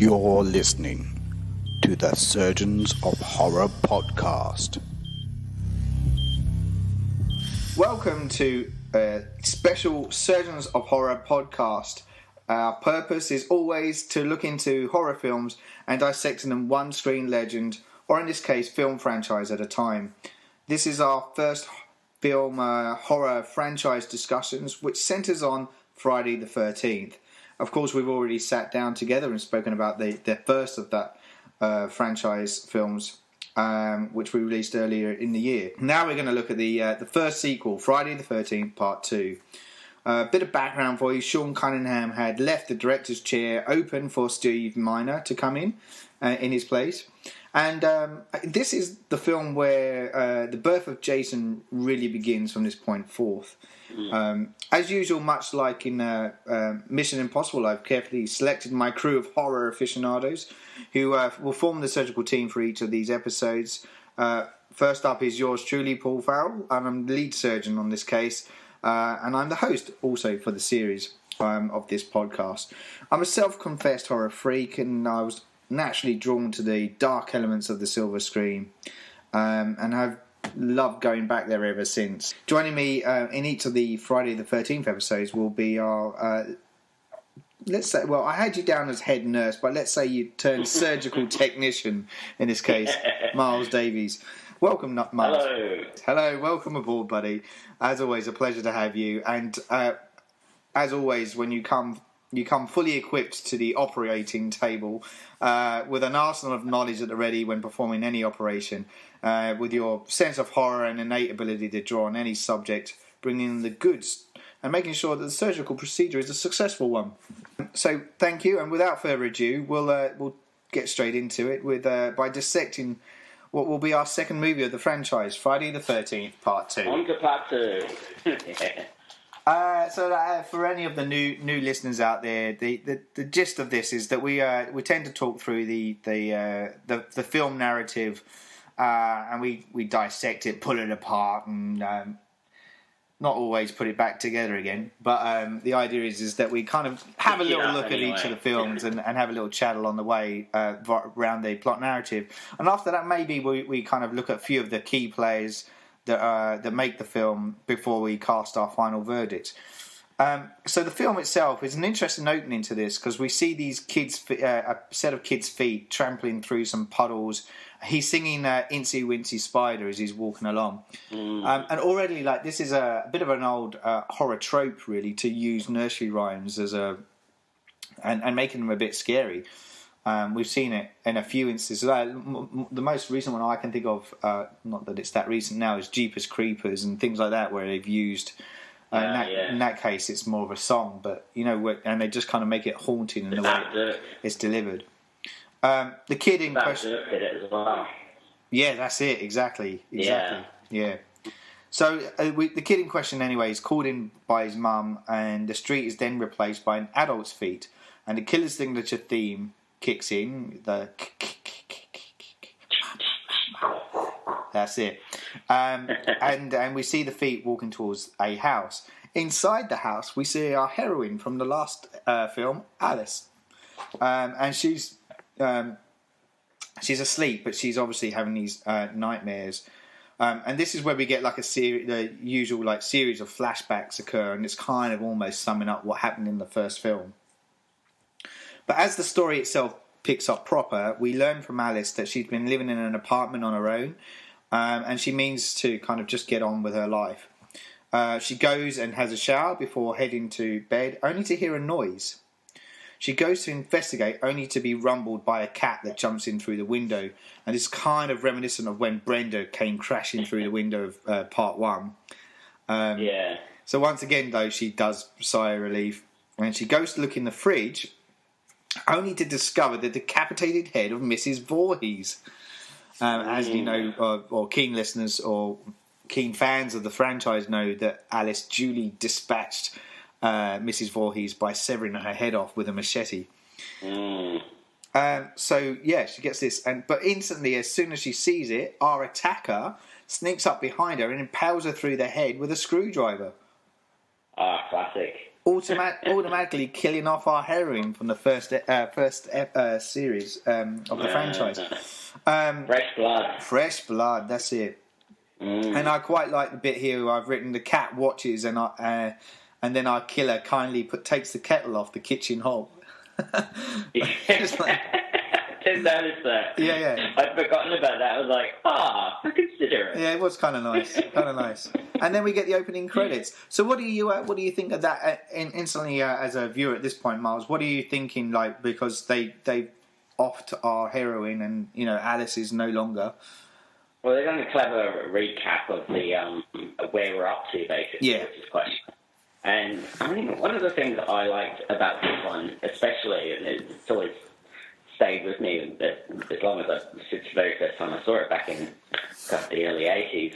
You're listening to the Surgeons of Horror podcast. Welcome to a special Surgeons of Horror podcast. Our purpose is always to look into horror films and dissecting them one screen legend, or in this case, film franchise at a time. This is our first film horror franchise discussions, which centres on Friday the 13th. Of course, we've already sat down together and spoken about the first of that franchise films, which we released earlier in the year. Now we're going to look at the first sequel, Friday the 13th, Part 2. A bit of background for you. Sean Cunningham had left the director's chair open for Steve Miner to come in his place. And this is the film where the birth of Jason really begins from this point forth. As usual, much like in Mission Impossible, I've carefully selected my crew of horror aficionados who will form the surgical team for each of these episodes. First up is yours truly, Paul Farrell, and I'm the lead surgeon on this case, and I'm the host also for the series of this podcast. I'm a self-confessed horror freak, and I was naturally drawn to the dark elements of the silver screen, and I've loved going back there ever since. Joining me in each of the Friday the 13th episodes will be our, let's say, well, I had you down as head nurse, but let's say you turned surgical technician in this case, Miles Davies. Welcome, Miles. Hello, welcome aboard, buddy. As always, a pleasure to have you. And as always, when you come fully equipped to the operating table with an arsenal of knowledge at the ready when performing any operation, with your sense of horror and innate ability to draw on any subject, bringing in the goods and making sure that the surgical procedure is a successful one. So thank you, and without further ado, we'll get straight into it with by dissecting what will be our second movie of the franchise, Friday the 13th, Part 2. On to Part 2. For any of the new listeners out there, the gist of this is that we tend to talk through the film narrative, and we dissect it, pull it apart, and not always put it back together again. But the idea is that we kind of have a little look at each of the films and have a little chat along the way around the plot narrative. And after that, maybe we kind of look at a few of the key players that make the film before we cast our final verdict. So the film itself is an interesting opening to this, because we see these kids, a set of kids' feet trampling through some puddles. He's singing Incy Wincy Spider as he's walking along. And already, like, this is a bit of an old horror trope, really, to use nursery rhymes as and making them a bit scary. We've seen it in a few instances. The most recent one I can think of, not that it's that recent now, is Jeepers Creepers and things like that, where they've used. In that case, it's more of a song, but and they just kind of make it haunting in the way it's delivered. The kid in question. As well. Yeah, that's it. Exactly. Yeah. So the kid in question, anyway, is called in by his mum, and the street is then replaced by an adult's feet, and the killer's signature theme kicks in. That's it. And we see the feet walking towards a house. Inside the house, we see our heroine from the last film, Alice, and she's asleep, but she's obviously having these nightmares. And this is where we get like the usual like series of flashbacks occur, and it's kind of almost summing up what happened in the first film. But as the story itself picks up proper, we learn from Alice that she's been living in an apartment on her own, and she means to kind of just get on with her life. She goes and has a shower before heading to bed, only to hear a noise. She goes to investigate, only to be rumbled by a cat that jumps in through the window, and it's kind of reminiscent of when Brenda came crashing through the window of Part 1. So once again, though, she does sigh of relief, and she goes to look in the fridge, only to discover the decapitated head of Mrs. Voorhees. As you know, or keen listeners or keen fans of the franchise know, that Alice duly dispatched Mrs. Voorhees by severing her head off with a machete. So yeah, she gets this, but instantly, as soon as she sees it, our attacker sneaks up behind her and impales her through the head with a screwdriver. Classic. automatically killing off our heroine from the first series of the franchise. Fresh blood. Fresh blood, that's it. And I quite like the bit here where I've written the cat watches and then our killer kindly takes the kettle off the kitchen hob. Just like, didn't notice that. Yeah. I'd forgotten about that. I was like, I consider it. Yeah, it was kind of nice. And then we get the opening credits. So what do you think of that instantly as a viewer at this point, Miles? What are you thinking? Like, because they offed our heroine and Alice is no longer. Well, they've done a clever recap of the where we're up to, basically. Yeah. Which is quite. And I mean, one of the things that I liked about this one, especially, and it's always stayed with me as long as since the very first time I saw it back in the early 80s,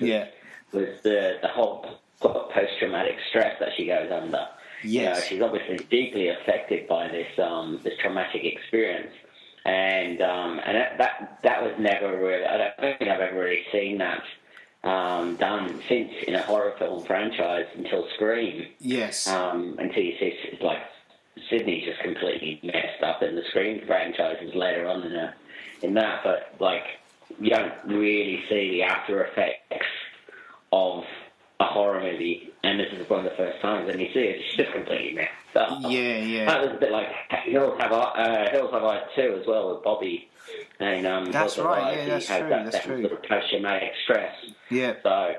was the whole post-traumatic stress that she goes under. Yes. She's obviously deeply affected by this traumatic experience. And that was never really. I don't think I've ever really seen that done since in a horror film franchise until Scream. Yes. Until you see like Sydney's just completely messed up in the Scream franchises later on in that, but like you don't really see the after effects of a horror movie, and this is one of the first times, and you see it's just completely messed up. Yeah. That was a bit like Hills Have Eyes 2 as well with Bobby. And that's right. Yeah, that's true. That's true. Sort of post-traumatic stress. Yeah. So I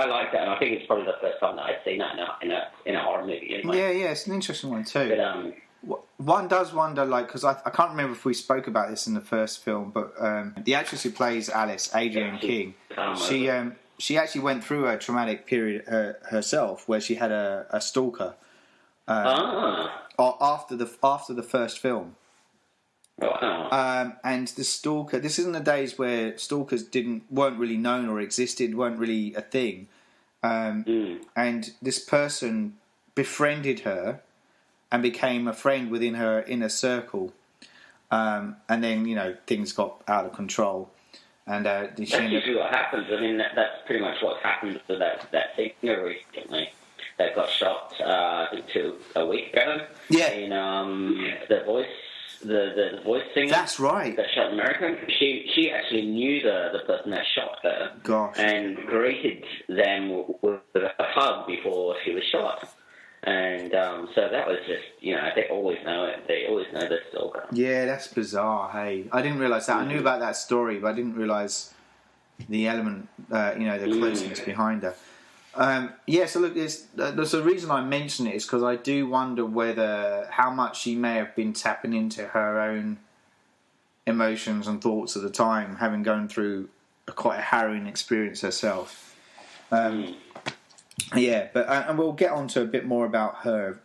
like that, and I think it's probably the first time that I've seen that in a horror movie. Anyway. Yeah, it's an interesting one too. But, one does wonder, like, because I can't remember if we spoke about this in the first film, but the actress who plays Alice, Adrienne King, she actually went through a traumatic period herself, where she had a stalker. After the first film. Wow. And the stalker. This isn't the days where stalkers weren't really known or existed, weren't really a thing. And this person befriended her and became a friend within her inner circle. And then things got out of control. And that's usually what happens. I mean, that's pretty much what's happened to that singer recently. That got shot, I think, a week ago. Yeah. In the voice singer. That's right. That shot American. She actually knew the person that shot her. Gosh. And greeted them with a hug before she was shot. And so that was just, they always know it. They always know the stalker. Yeah, that's bizarre, hey. I didn't realise that. I knew about that story, but I didn't realise the element, the closeness behind her. So look, there's the reason I mention it is because I do wonder how much she may have been tapping into her own emotions and thoughts at the time, having gone through quite a harrowing experience herself. Yeah, but and we'll get on to a bit more about her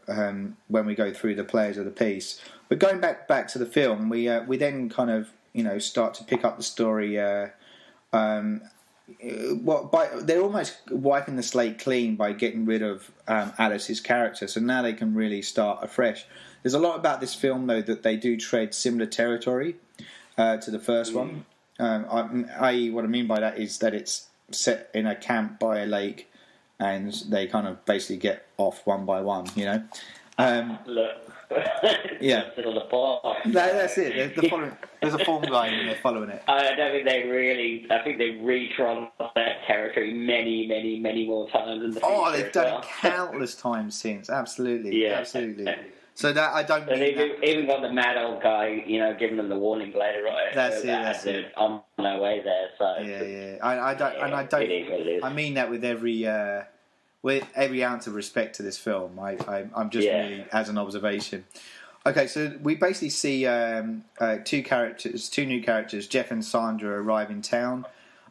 when we go through the players of the piece. But going back to the film, we then kind of start to pick up the story. They're almost wiping the slate clean by getting rid of Alice's character, so now they can really start afresh. There's a lot about this film though that they do tread similar territory to the first one. I.e., what I mean by that is that it's set in a camp by a lake. And they kind of basically get off one by one, Look. Yeah. That's it. There's a form guide and they're following it. I don't think I think they retrod that territory many, many, many more times in the future. Oh, they've done it countless times since. Absolutely. Yeah. Absolutely. So that I don't. So they've even got the mad old guy, giving them the warning later, right? That's it. On their way there. So yeah. I don't. It is what it is. I mean that with every ounce of respect to this film. I'm just really as an observation. Okay, so we basically see two new characters, Jeff and Sandra, arrive in town.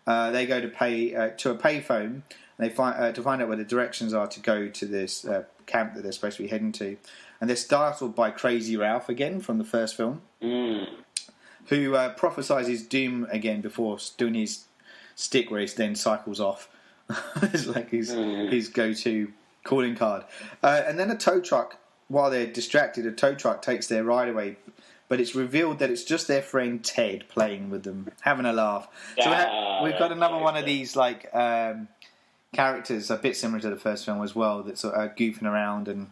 They go to a payphone. And they find out where the directions are to go to this camp that they're supposed to be heading to. And they're startled by Crazy Ralph again from the first film, who prophesies doom again before doing his stick where he then cycles off. It's like his go-to calling card. And then a tow truck, while they're distracted, a tow truck takes their ride away. But it's revealed that it's just their friend Ted playing with them, having a laugh. So we've got another one of these, like, characters a bit similar to the first film as well, that sort of goofing around and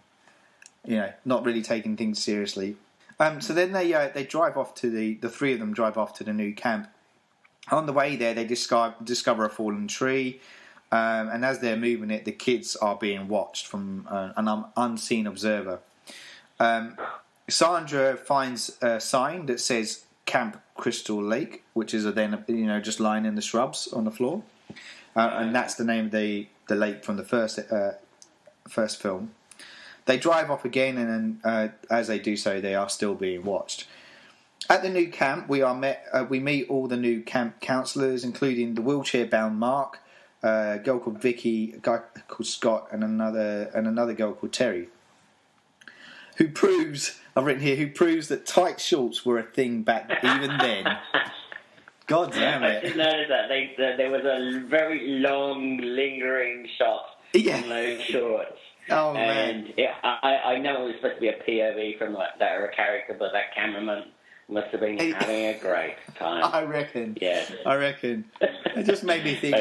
not really taking things seriously. So then they drive off to the three of them drive off to the new camp. On the way there, they discover a fallen tree, and as they're moving it, the kids are being watched from an unseen observer. Sandra finds a sign that says Camp Crystal Lake, which is then just lying in the shrubs on the floor, and that's the name of the lake from the first film. They drive off again, and then as they do so, they are still being watched. At the new camp, we meet all the new camp counsellors, including the wheelchair-bound Mark, a girl called Vicky, a guy called Scott, and another girl called Terry, who proves that tight shorts were a thing back even then. God damn it! I just noticed that there was a very long, lingering shot in those shorts. Oh man! And I know it was supposed to be a POV from that character, but that cameraman must have been having a great time. I reckon. Yeah. I reckon. It just made me think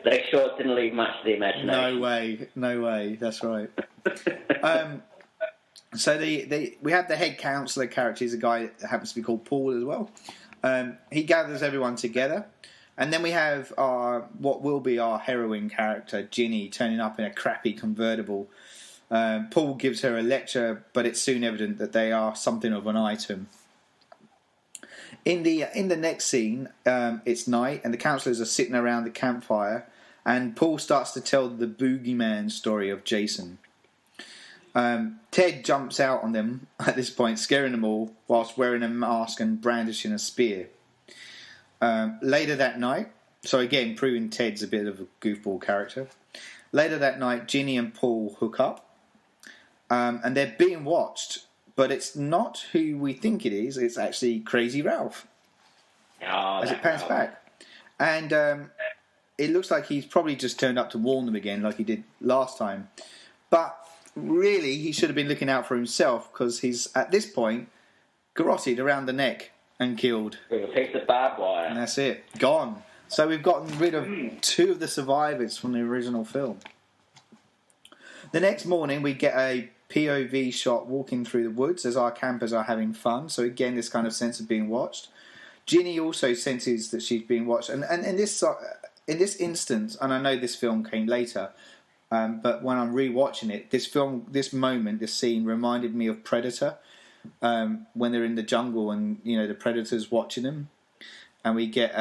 those shorts didn't leave much to the imagination. No way. That's right. So we have the head counsellor character. He's a guy that happens to be called Paul as well. He gathers everyone together, and then we have what will be our heroine character, Ginny, turning up in a crappy convertible. Paul gives her a lecture, but it's soon evident that they are something of an item. In the next scene, it's night, and the counsellors are sitting around the campfire, and Paul starts to tell the boogeyman story of Jason. Ted jumps out on them at this point, scaring them all, whilst wearing a mask and brandishing a spear. Later that night, so again, proving Ted's a bit of a goofball character. Later that night, Ginny and Paul hook up, and they're being watched, but it's not who we think it is. It's actually Crazy Ralph. As it pans back. And it looks like he's probably just turned up to warn them again like he did last time. But really, he should have been looking out for himself, because he's, at this point, garroted around the neck and killed. With a piece of barbed wire. And that's it. Gone. So we've gotten rid of two of the survivors from the original film. The next morning, we get a POV shot walking through the woods as our campers are having fun. So again, this kind of sense of being watched. Ginny also senses that she's being watched. And in this instance, and I know this film came later, but when I'm rewatching it, this scene reminded me of Predator, when they're in the jungle and the Predator's watching them, and we get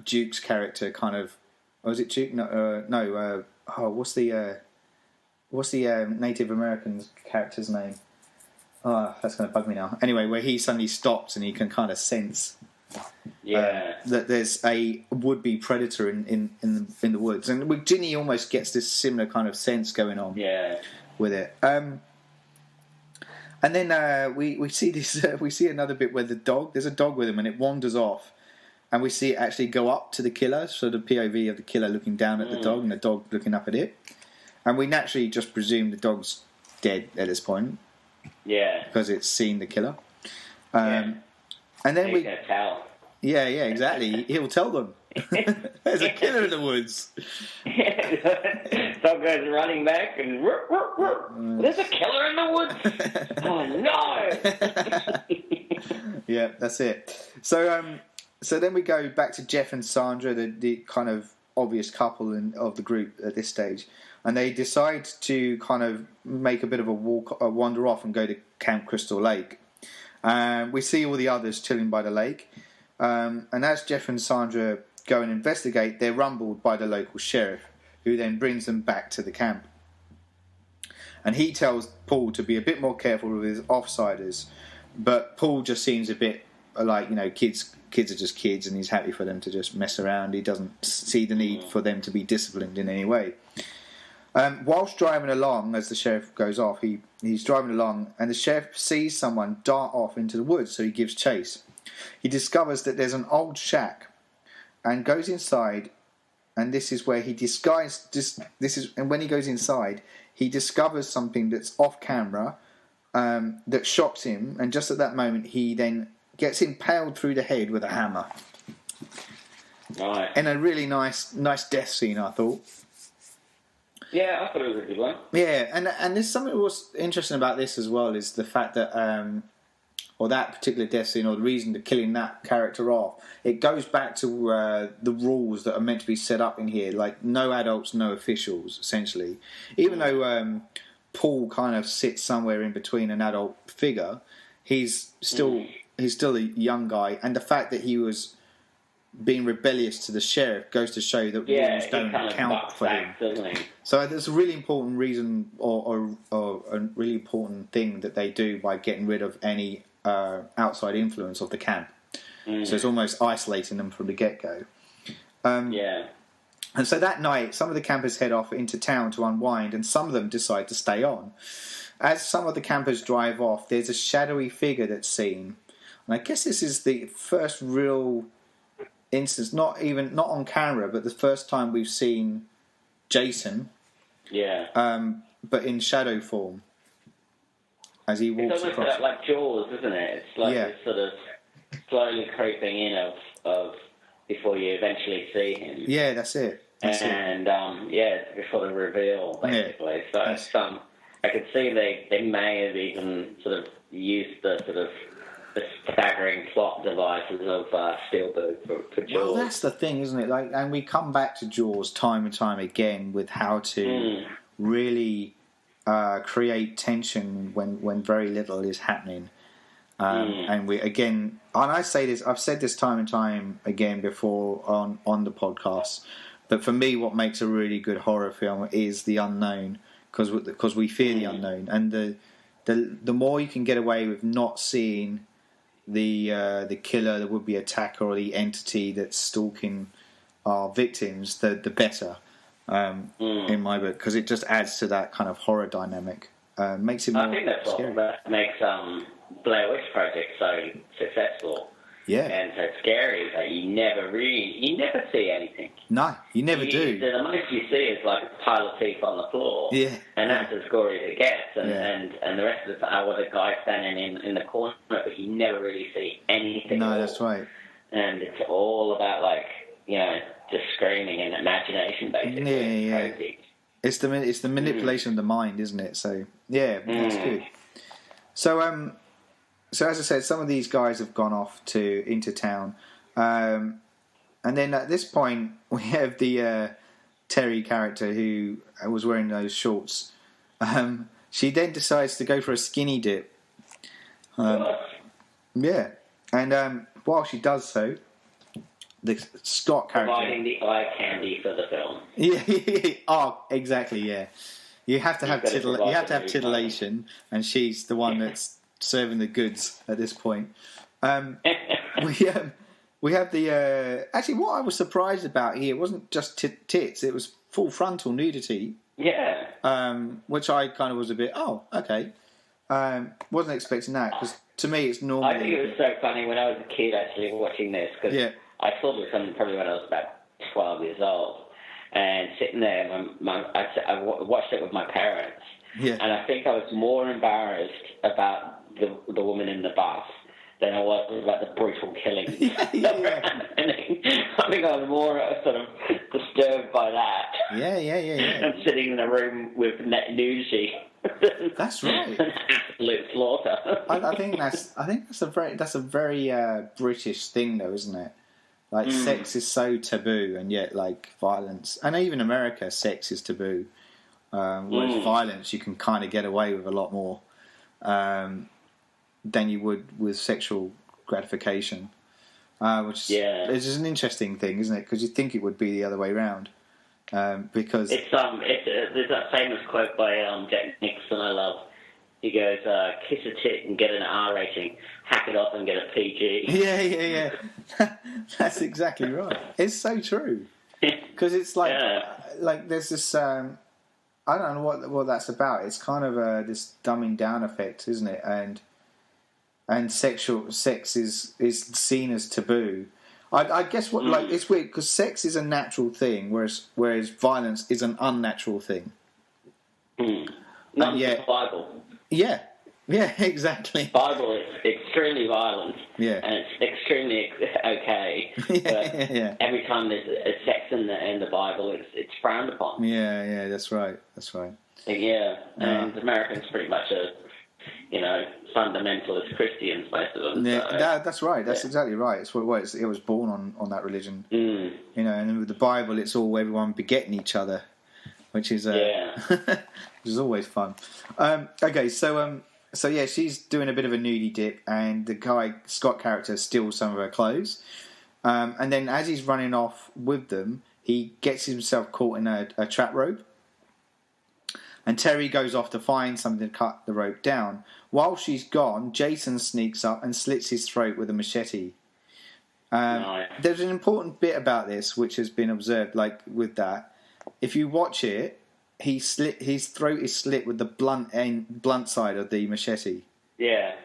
Duke's character kind of. Oh, is it Duke? No. What's the Native American character's name? Oh, that's going to bug me now. Anyway, where he suddenly stops and he can kind of sense that there's a would-be predator in the woods, and with Ginny almost gets this similar kind of sense going on with it. And then we see this. We see another bit where there's a dog with him, and it wanders off, and we see it actually go up to the killer. So the POV of the killer looking down at the dog, and the dog looking up at it. And we naturally just presume the dog's dead at this point. Yeah. Because it's seen the killer. And then we. Tell. Yeah, exactly. He'll tell them. There's a killer in the woods. Dog goes running back and. There's a killer in the woods. Oh no! Yeah, that's it. So then we go back to Jeff and Sandra, the kind of obvious couple of the group at this stage. And they decide to kind of make a bit of a wander off and go to Camp Crystal Lake. We see all the others chilling by the lake. And as Jeff and Sandra go and investigate, they're rumbled by the local sheriff, who then brings them back to the camp. And he tells Paul to be a bit more careful with his offsiders. But Paul just seems a bit like, kids are just kids, and he's happy for them to just mess around. He doesn't see the need for them to be disciplined in any way. Whilst driving along, as the sheriff goes off, he's driving along, and the sheriff sees someone dart off into the woods, so he gives chase. He discovers that there's an old shack, and goes inside, and this is where he and when he goes inside, he discovers something that's off camera, that shocks him, and just at that moment, he then gets impaled through the head with a hammer. Right. And a really nice death scene, I thought. Yeah, I thought it was a good one. Yeah, and there's something what's interesting about this as well is the fact that, or that particular death scene, or the reason to killing that character off, it goes back to the rules that are meant to be set up in here, like no adults, no officials, essentially. Even though Paul kind of sits somewhere in between an adult figure, he's still a young guy, and the fact that he was being rebellious to the sheriff goes to show that rules don't count for him. So there's a really important reason, or a really important thing that they do by getting rid of any outside influence of the camp. So it's almost isolating them from the get-go. And so that night, some of the campers head off into town to unwind, and some of them decide to stay on. As some of the campers drive off, there's a shadowy figure that's seen. And I guess this is the first real instance, not on camera, but the first time we've seen Jason. But in shadow form as he walks across. It's almost like Jaws, isn't it? It's like this sort of slowly creeping in of before you eventually see him. Yeah, that's it. Before the reveal, basically. Yeah. So I could see they may have even sort of used the sort of the staggering plot devices of Spielberg for Jaws. Well, that's the thing, isn't it? Like, and we come back to Jaws time and time again with how to really create tension when very little is happening. And we again, and I say this, I've said this time and time again before on the podcast. But for me, what makes a really good horror film is the unknown, because we fear the unknown, and the more you can get away with not seeing the killer, the would-be attacker, or the entity that's stalking our victims, the better, in my book, because it just adds to that kind of horror dynamic. Makes it more scary. I think that's what makes Blair Witch Project so successful. Yeah. And so scary that you never see anything. No, you never do. The most you see is like a pile of teeth on the floor. Yeah. And that's as gory as it gets. And the rest of the time, the guy standing in the corner, but you never really see anything. No, that's right. And it's all about just screaming and imagination, basically. Yeah. It's the manipulation of the mind, isn't it? So that's good. So as I said, some of these guys have gone off into town, and then at this point we have the Terry character who was wearing those shorts. She then decides to go for a skinny dip. And while she does so, the Scott character providing the eye candy for the film. Exactly. Yeah, you have to have titillation, and she's the one that's serving the goods at this point. We have the actually what I was surprised about here wasn't just tits, it was full frontal nudity. Which I kind of was a bit okay. Wasn't expecting that, because to me it's normal. I think it was so funny when I was a kid actually watching this, because I saw this probably when I was about 12 years old, and sitting there I watched it with my parents. And I think I was more embarrassed about the woman in the bus than I was about the brutal killing. I think I was more sort of disturbed by that. And sitting in a room with nudity. That's right. An absolute slaughter. I think that's a very British thing, though, isn't it? Like sex is so taboo, and yet like violence, and even America, sex is taboo. Whereas violence, you can kind of get away with a lot more than you would with sexual gratification, which is an interesting thing, isn't it? Because you think it would be the other way around, because there's that famous quote by Jack Nicholson I love. He goes, "Kiss a tit and get an R rating, hack it off and get a PG." Yeah. That's exactly right. It's so true, because it's like there's this. I don't know what that's about. It's kind of this dumbing down effect, isn't it? And sex is seen as taboo. I guess it's weird, because sex is a natural thing, whereas violence is an unnatural thing. Not in the Bible. Yeah, Yeah, exactly. Bible is extremely violent, Yeah. and it's extremely okay. But Yeah. every time there's a sex in the Bible, it's frowned upon. Yeah, that's right. Yeah, and Americans pretty much are, fundamentalist Christians, most of them. Yeah, So, that's right. That's exactly right. It's what it was born on that religion. Mm. And then with the Bible, it's all everyone begetting each other, which is which is always fun. Okay, so yeah, she's doing a bit of a nudie dip, and the guy Scott character steals some of her clothes, and then as he's running off with them, he gets himself caught in a trap rope. And Terry goes off to find something to cut the rope down. While she's gone, Jason sneaks up and slits his throat with a machete. Nice. There's an important bit about this which has been observed, like with that. If you watch it, his throat is slit with the blunt side of the machete. Yeah.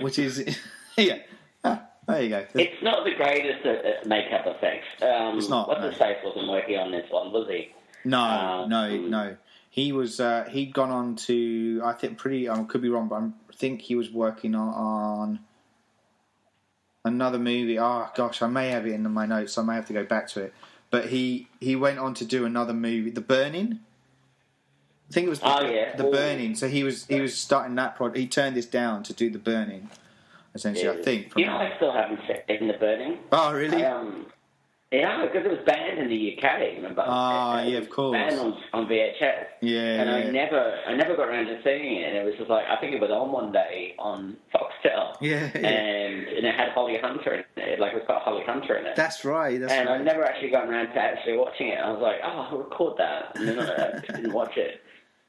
Which is, yeah. There you go. It's not the greatest at makeup effects. It's not. What's his face wasn't working on this one, was he? No. He was. He'd gone on to. I think I could be wrong, but I think he was working on another movie. Oh gosh, I may have it in my notes. So I may have to go back to it. But he went on to do another movie, The Burning. I think it was The Burning. So he was starting that project. He turned this down to do The Burning. Essentially, I think. I still haven't seen The Burning. Oh really? Yeah, because it was banned in the UK, remember? Yeah, of course. Banned on VHS. Yeah. And I never got around to seeing it. And it was just like, I think it was on one day on Foxtel. Yeah. And it had Holly Hunter in it. Like, it's got Holly Hunter in it. That's right. And I've never actually gotten around to actually watching it. I was like, I'll record that. And then I didn't watch it.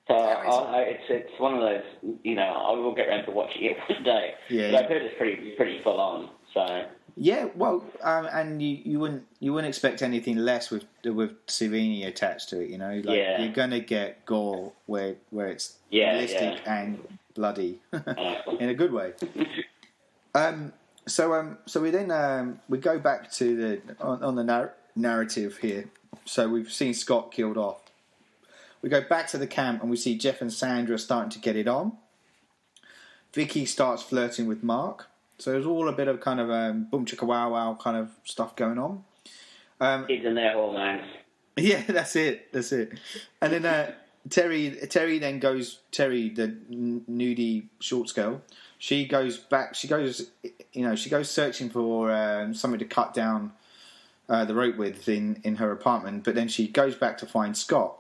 So it's one of those, I will get around to watching it one day. Yeah. But I've heard it's pretty full on. So. Yeah, well, and you wouldn't expect anything less with Savini attached to it, You're gonna get gore where it's realistic and bloody in a good way. So we then we go back to the narrative here. So we've seen Scott killed off. We go back to the camp and we see Jeff and Sandra starting to get it on. Vicky starts flirting with Mark. So there's all a bit of kind of boom chicka wow wow kind of stuff going on. Kids and their hormones. Yeah, that's it. And then Terry then goes. Terry, the nudie shorts girl, she goes back. She goes searching for something to cut down the rope with in her apartment. But then she goes back to find Scott,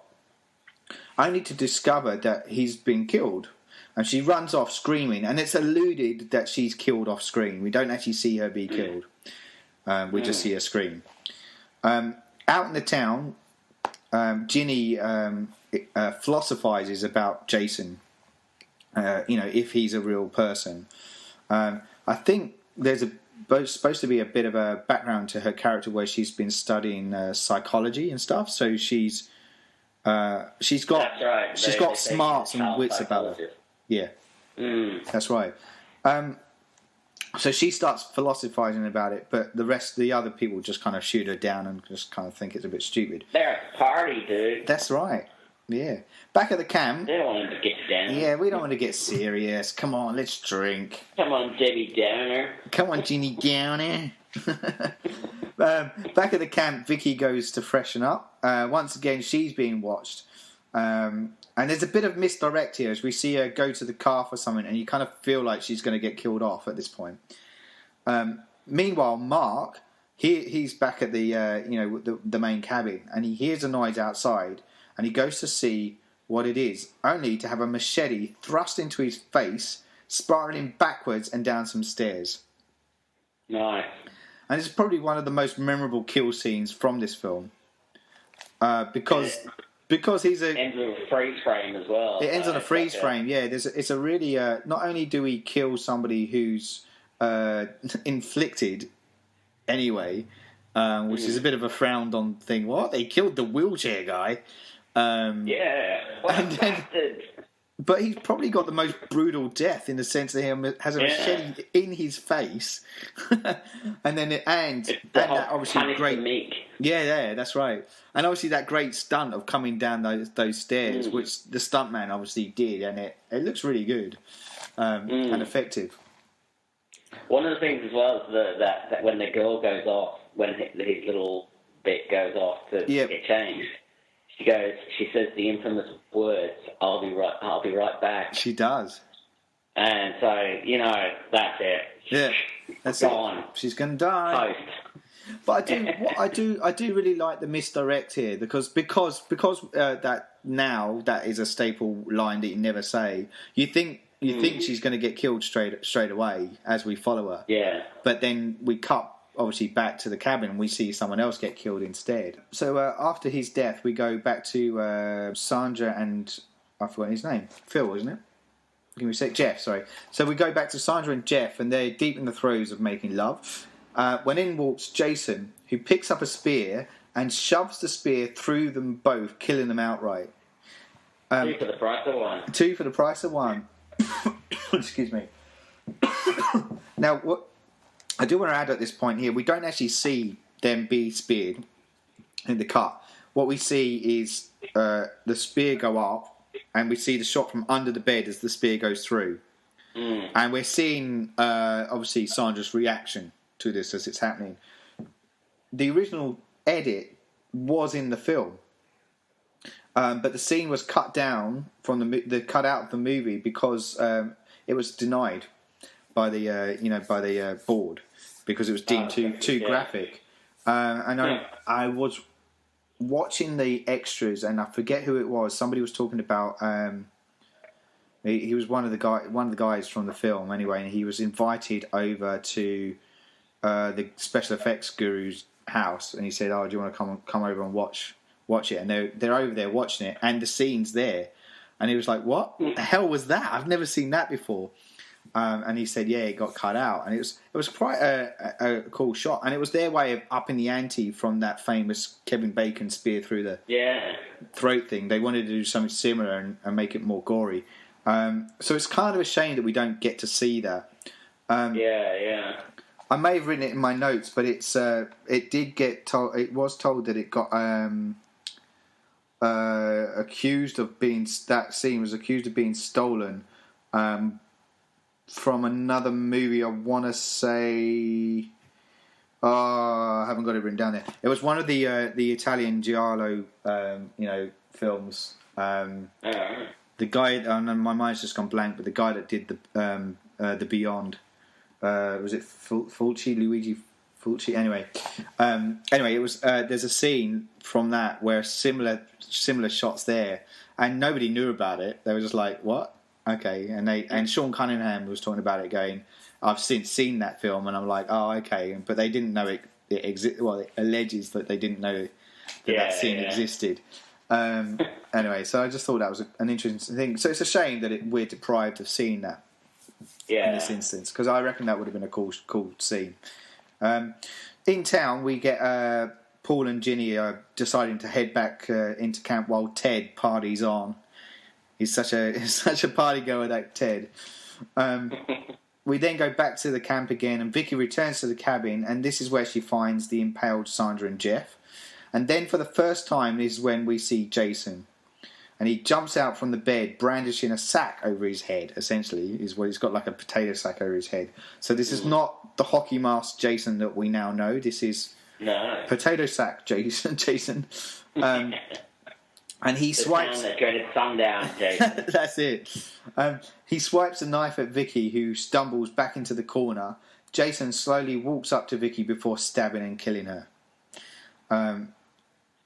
only to discover that he's been killed. And she runs off screaming, and it's alluded that she's killed off screen. We don't actually see her be killed. We just see her scream. Out in the town, Ginny philosophizes about Jason, if he's a real person. I think there's supposed to be a bit of a background to her character where she's been studying psychology and stuff. So she's got smarts and wits about her. Yeah, That's right. So she starts philosophizing about it, but the other people just kind of shoot her down and just kind of think it's a bit stupid. They're at a party, dude. That's right. Yeah. Back at the camp. They don't want to get down. Yeah, we don't want to get serious. Come on, let's drink. Come on, Debbie Downer. Come on, Ginny Downer. Back at the camp, Vicky goes to freshen up. Once again, she's being watched. And there's a bit of misdirect here as we see her go to the car for something, and you kind of feel like she's going to get killed off at this point. Meanwhile, Mark, he's back at the main cabin, and he hears a noise outside, and he goes to see what it is, only to have a machete thrust into his face, spiraling backwards and down some stairs. Nice. And it's probably one of the most memorable kill scenes from this film, because he's ends with a freeze frame as well. It ends on a freeze frame. Yeah, it's a really. Not only do we kill somebody who's inflicted anyway, which is a bit of a frowned on thing. What, they killed the wheelchair guy? Yeah, what a bastard. But he's probably got the most brutal death in the sense that he has a machete in his face, and then that obviously great. Yeah, that's right. And obviously that great stunt of coming down those stairs, which the stuntman obviously did, and it looks really good and effective. One of the things as well is that when the girl goes off, when his little bit goes off to get changed. She says the infamous words, "I'll be right back." She does. And so, that's it. Yeah. That's gone. It. She's going to die. Toast. But I do really like the misdirect here because that now that is a staple line that you never say. You think she's going to get killed straight away as we follow her. Yeah. But then we cut obviously back to the cabin and we see someone else get killed instead. So after his death, we go back to Sandra and I've forgotten his name. Phil, isn't it? Give me a sec. Jeff, sorry. So we go back to Sandra and Jeff, and they're deep in the throes of making love. When in walks Jason, who picks up a spear and shoves the spear through them both, killing them outright. 2 for the price of 1. 2 for the price of 1. Excuse me. Now, what I do want to add at this point here, we don't actually see them be speared in the cut. What we see is the spear go up, and we see the shot from under the bed as the spear goes through. And we're seeing, obviously, Sandra's reaction to this as it's happening. The original edit was in the film, but the scene was cut down from the cut out of the movie because it was denied by the board because it was deemed too graphic. And I was watching the extras, and I forget who it was. Somebody was talking about. He was one of the guys from the film anyway, and he was invited over to the special effects guru's house, and he said, "Oh, do you want to come over and watch it?" And they're over there watching it, and the scene's there, and he was like, "What the hell was that? I've never seen that before." And he said, "Yeah, it got cut out," and it was quite a cool shot, and it was their way of upping the ante from that famous Kevin Bacon spear through the throat thing. They wanted to do something similar and make it more gory. So it's kind of a shame that we don't get to see that. I may have written it in my notes, but it did get told. It was told that it got accused of being that scene was accused of being stolen from another movie. I want to say, I haven't got it written down there. It was one of the Italian giallo, films. The guy, my mind's just gone blank, but the guy that did the Beyond, was it Luigi Fulci? Anyway, it was. There's a scene from that where similar shots there, and nobody knew about it. They were just like, "What? Okay." And Sean Cunningham was talking about it, going, "I've since seen that film," and I'm like, "Oh, okay," but they didn't know it existed. Well, it alleges that they didn't know that scene existed. Anyway, so I just thought that was an interesting thing. So it's a shame that we're deprived of seeing that in this instance, because I reckon that would have been a cool scene. In town, we get Paul and Ginny deciding to head back into camp while Ted parties on. He's such a party goer, that Ted. We then go back to the camp again, and Vicky returns to the cabin, and this is where she finds the impaled Sandra and Jeff. And then for the first time is when we see Jason. And he jumps out from the bed, brandishing a sack over his head, essentially, is what he's got, like a potato sack over his head. So this is not the hockey mask Jason that we now know. This is potato sack Jason. And he swipes... The dreaded sundown Jason. That's it. He swipes a knife at Vicky, who stumbles back into the corner. Jason slowly walks up to Vicky before stabbing and killing her.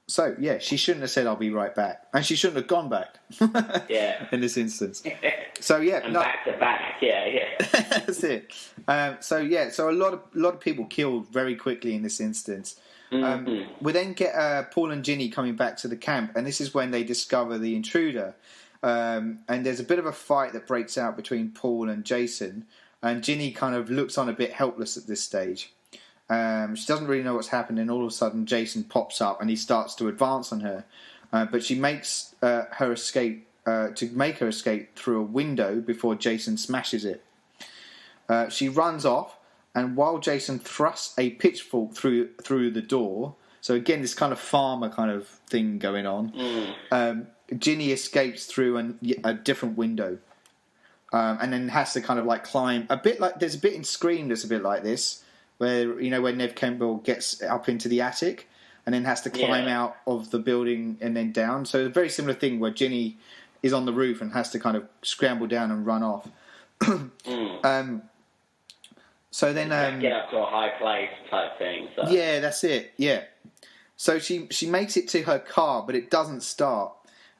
So, yeah, she shouldn't have said, "I'll be right back." And she shouldn't have gone back. In this instance. So, yeah. And back to back, That's it. So a lot of people killed very quickly in this instance. We then get Paul and Ginny coming back to the camp, and this is when they discover the intruder. And there's a bit of a fight that breaks out between Paul and Jason, and Ginny kind of looks on a bit helpless at this stage. She doesn't really know what's happened, and all of a sudden Jason pops up and he starts to advance on her. But she makes her escape to make her escape through a window before Jason smashes it. She runs off, and while Jason thrusts a pitchfork through the door, so again this kind of farmer kind of thing going on, Ginny escapes through a different window, and then has to kind of like climb a bit like there's a bit in Scream that's a bit like this, where when Neve Campbell gets up into the attic and then has to climb out of the building and then down. So a very similar thing where Ginny is on the roof and has to kind of scramble down and run off. So then get up to a high place type thing. So. Yeah, that's it. Yeah. So she makes it to her car, but it doesn't start.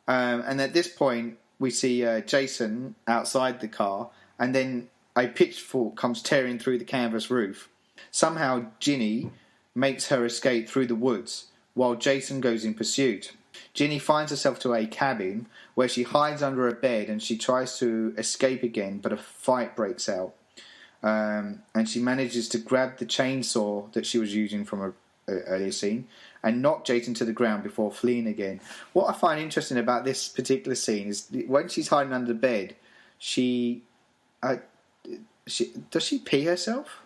And at this point, we see Jason outside the car, and then a pitchfork comes tearing through the canvas roof. Somehow, Ginny makes her escape through the woods, while Jason goes in pursuit. Ginny finds herself to a cabin where she hides under a bed, and she tries to escape again, but a fight breaks out. And she manages to grab the chainsaw that she was using from an earlier scene and knock Jason to the ground before fleeing again. What I find interesting about this particular scene is when she's hiding under the bed, she does she pee herself?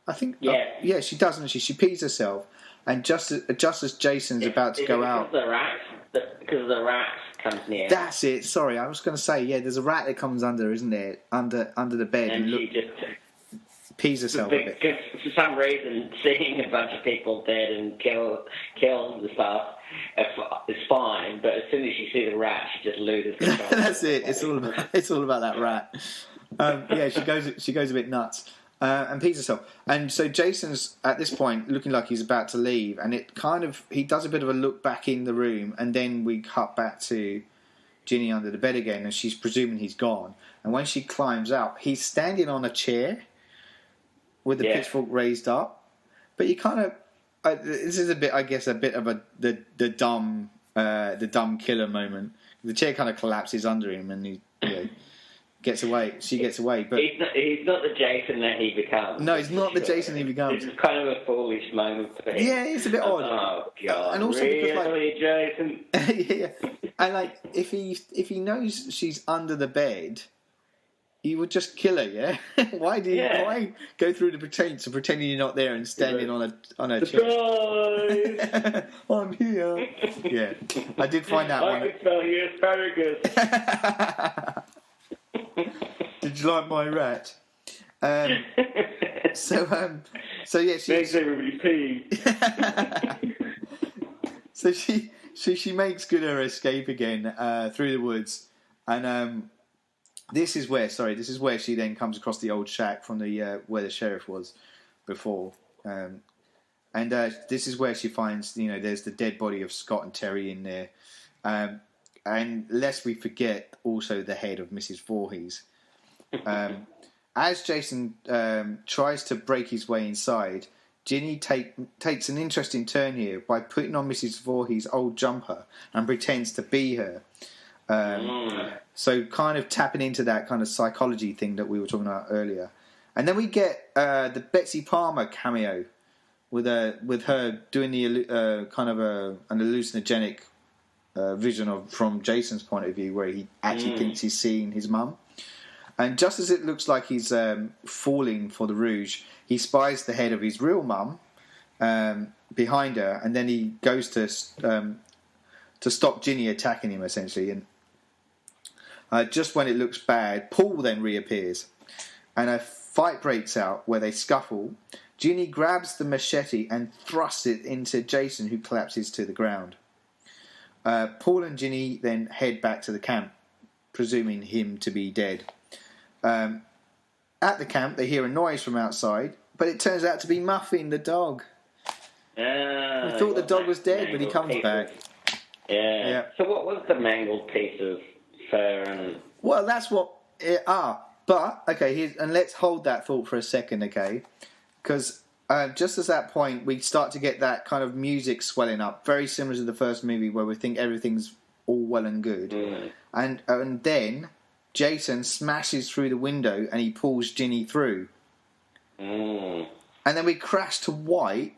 I think yeah, she does, doesn't she? She pees herself, and just as Jason's about to go out, because the rat comes near. That's it. Sorry, I was going to say there's a rat that comes under, isn't there? Under the bed, and she just pees herself a bit. Because for some reason, seeing a bunch of people dead and killed and stuff is fine, but as soon as she sees the rat, she just loses control. That's it. It's all about that rat. She goes a bit nuts. And pees herself. And so Jason's at this point looking like he's about to leave, and he does a bit of a look back in the room, and then we cut back to Ginny under the bed again, and she's presuming he's gone. And when she climbs out, he's standing on a chair with the pitchfork raised up. But you kind of this is a bit of the dumb killer moment. The chair kind of collapses under him, and he gets away. She gets away, but he's not the Jason that he becomes. No, he's not the Jason he becomes. It's kind of a foolish moment for him. Yeah, it's a bit odd. Oh God! And also really, Jason? Yeah, and if he knows she's under the bed, he would just kill her. Yeah. Why go through the pretense of pretending you're not there and standing on a chair? I'm here. Yeah, I did find that one. I can smell your asparagus. Did you like my rat? So yeah, she makes everybody pee. So she makes good her escape again through the woods, and this is where she then comes across the old shack from the where the sheriff was before, and this is where she finds there's the dead body of Scott and Terry in there, and lest we forget also the head of Mrs. Voorhees. As Jason tries to break his way inside, Ginny takes an interesting turn here by putting on Mrs. Voorhees' old jumper and pretends to be her. So kind of tapping into that kind of psychology thing that we were talking about earlier. And then we get the Betsy Palmer cameo with her doing the kind of an hallucinogenic vision from Jason's point of view, where he actually thinks he's seeing his mum. And just as it looks like he's falling for the rouge, he spies the head of his real mum behind her, and then he goes to stop Ginny attacking him, essentially. And just when it looks bad, Paul then reappears, and a fight breaks out where they scuffle. Ginny grabs the machete and thrusts it into Jason, who collapses to the ground. Paul and Ginny then head back to the camp, presuming him to be dead. At the camp, they hear a noise from outside, but it turns out to be Muffin, the dog. I thought the dog was dead, but he comes back. Yeah. So what was the mangled piece of fur? And well, that's what. But okay, and let's hold that thought for a second, okay? Because just as that point, we start to get that kind of music swelling up, very similar to the first movie, where we think everything's all well and good, and then Jason smashes through the window and he pulls Ginny through. And then we crash to white,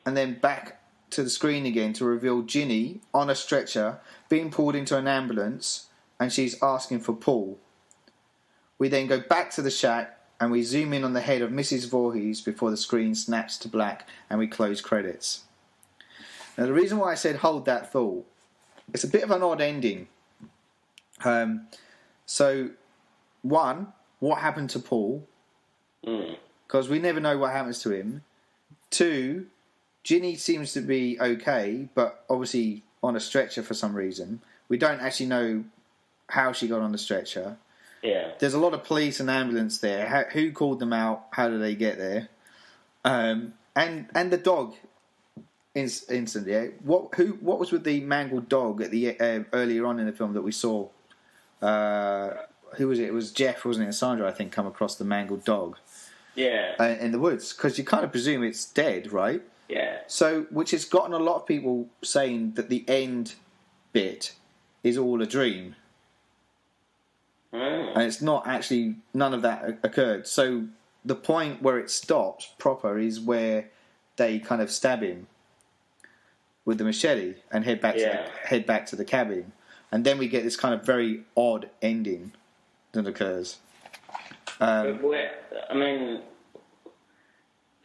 and then back to the screen again to reveal Ginny on a stretcher being pulled into an ambulance, and she's asking for Paul. We then go back to the shack and we zoom in on the head of Mrs. Voorhees before the screen snaps to black and we close credits. Now, the reason why I said hold that thought, it's a bit of an odd ending. So, one, what happened to Paul? Because we never know what happens to him. Two, Ginny seems to be okay, but obviously on a stretcher for some reason. We don't actually know how she got on the stretcher. Yeah. There's a lot of police and ambulance there. Who called them out? How did they get there? And the dog incident. Yeah. What was with the mangled dog at the earlier on in the film that we saw? Who was it? It was Jeff, wasn't it? And Sandra, I think, come across the mangled dog. Yeah. In the woods, because you kind of presume it's dead, right? Yeah. So, which has gotten a lot of people saying that the end bit is all a dream. And it's not actually, none of that occurred. So the point where it stops proper is where they kind of stab him with the machete and head back to the cabin. And then we get this kind of very odd ending that occurs. So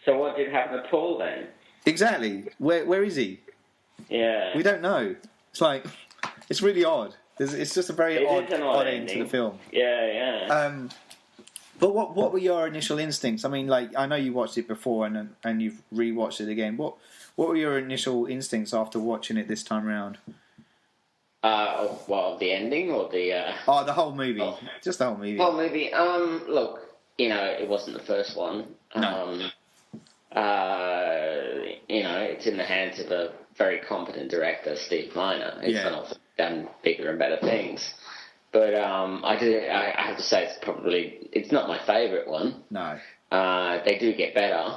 what did happen to Paul then? Exactly. Where is he? Yeah. We don't know. It's like, it's really odd. It's just a very odd end to the film. Yeah. But what were your initial instincts? I mean, like, I know you watched it before and you've rewatched it again. What were your initial instincts after watching it this time around? The ending or the... the whole movie. Just the whole movie. Whole movie. Look, it wasn't the first one. No. It's in the hands of a very competent director, Steve Miner. He's done bigger and better things. But I have to say it's not my favourite one. No. They do get better.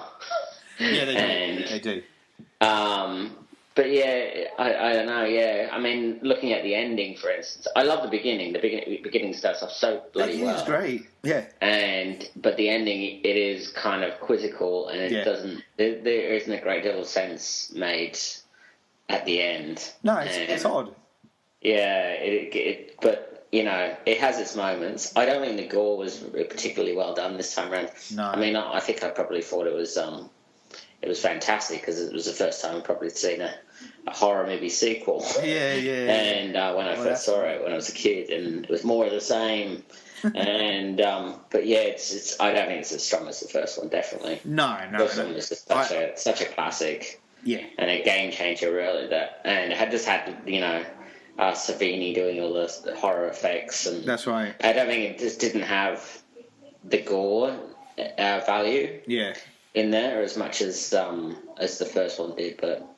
Yeah, they do. But yeah, I don't know. Yeah, I mean, looking at the ending, for instance, I love the beginning. The beginning starts off so bloody well. It's great. Yeah. But the ending, it is kind of quizzical, and it doesn't. There isn't a great deal of sense made at the end. No, it's odd. Yeah, but it has its moments. I don't think the gore was particularly well done this time around. No. I mean, I think I probably thought it was fantastic because it was the first time I'd probably seen a horror movie sequel. Yeah. And when I first saw it when I was a kid, and it was more of the same. And but yeah, it's I don't think it's as strong as the first one. Definitely. No. The first one was just such a classic. Yeah. And a game changer, really. And it had Savini doing all the horror effects, and that's right. I don't think it just didn't have the gore value. Yeah. In there as much as the first one did, but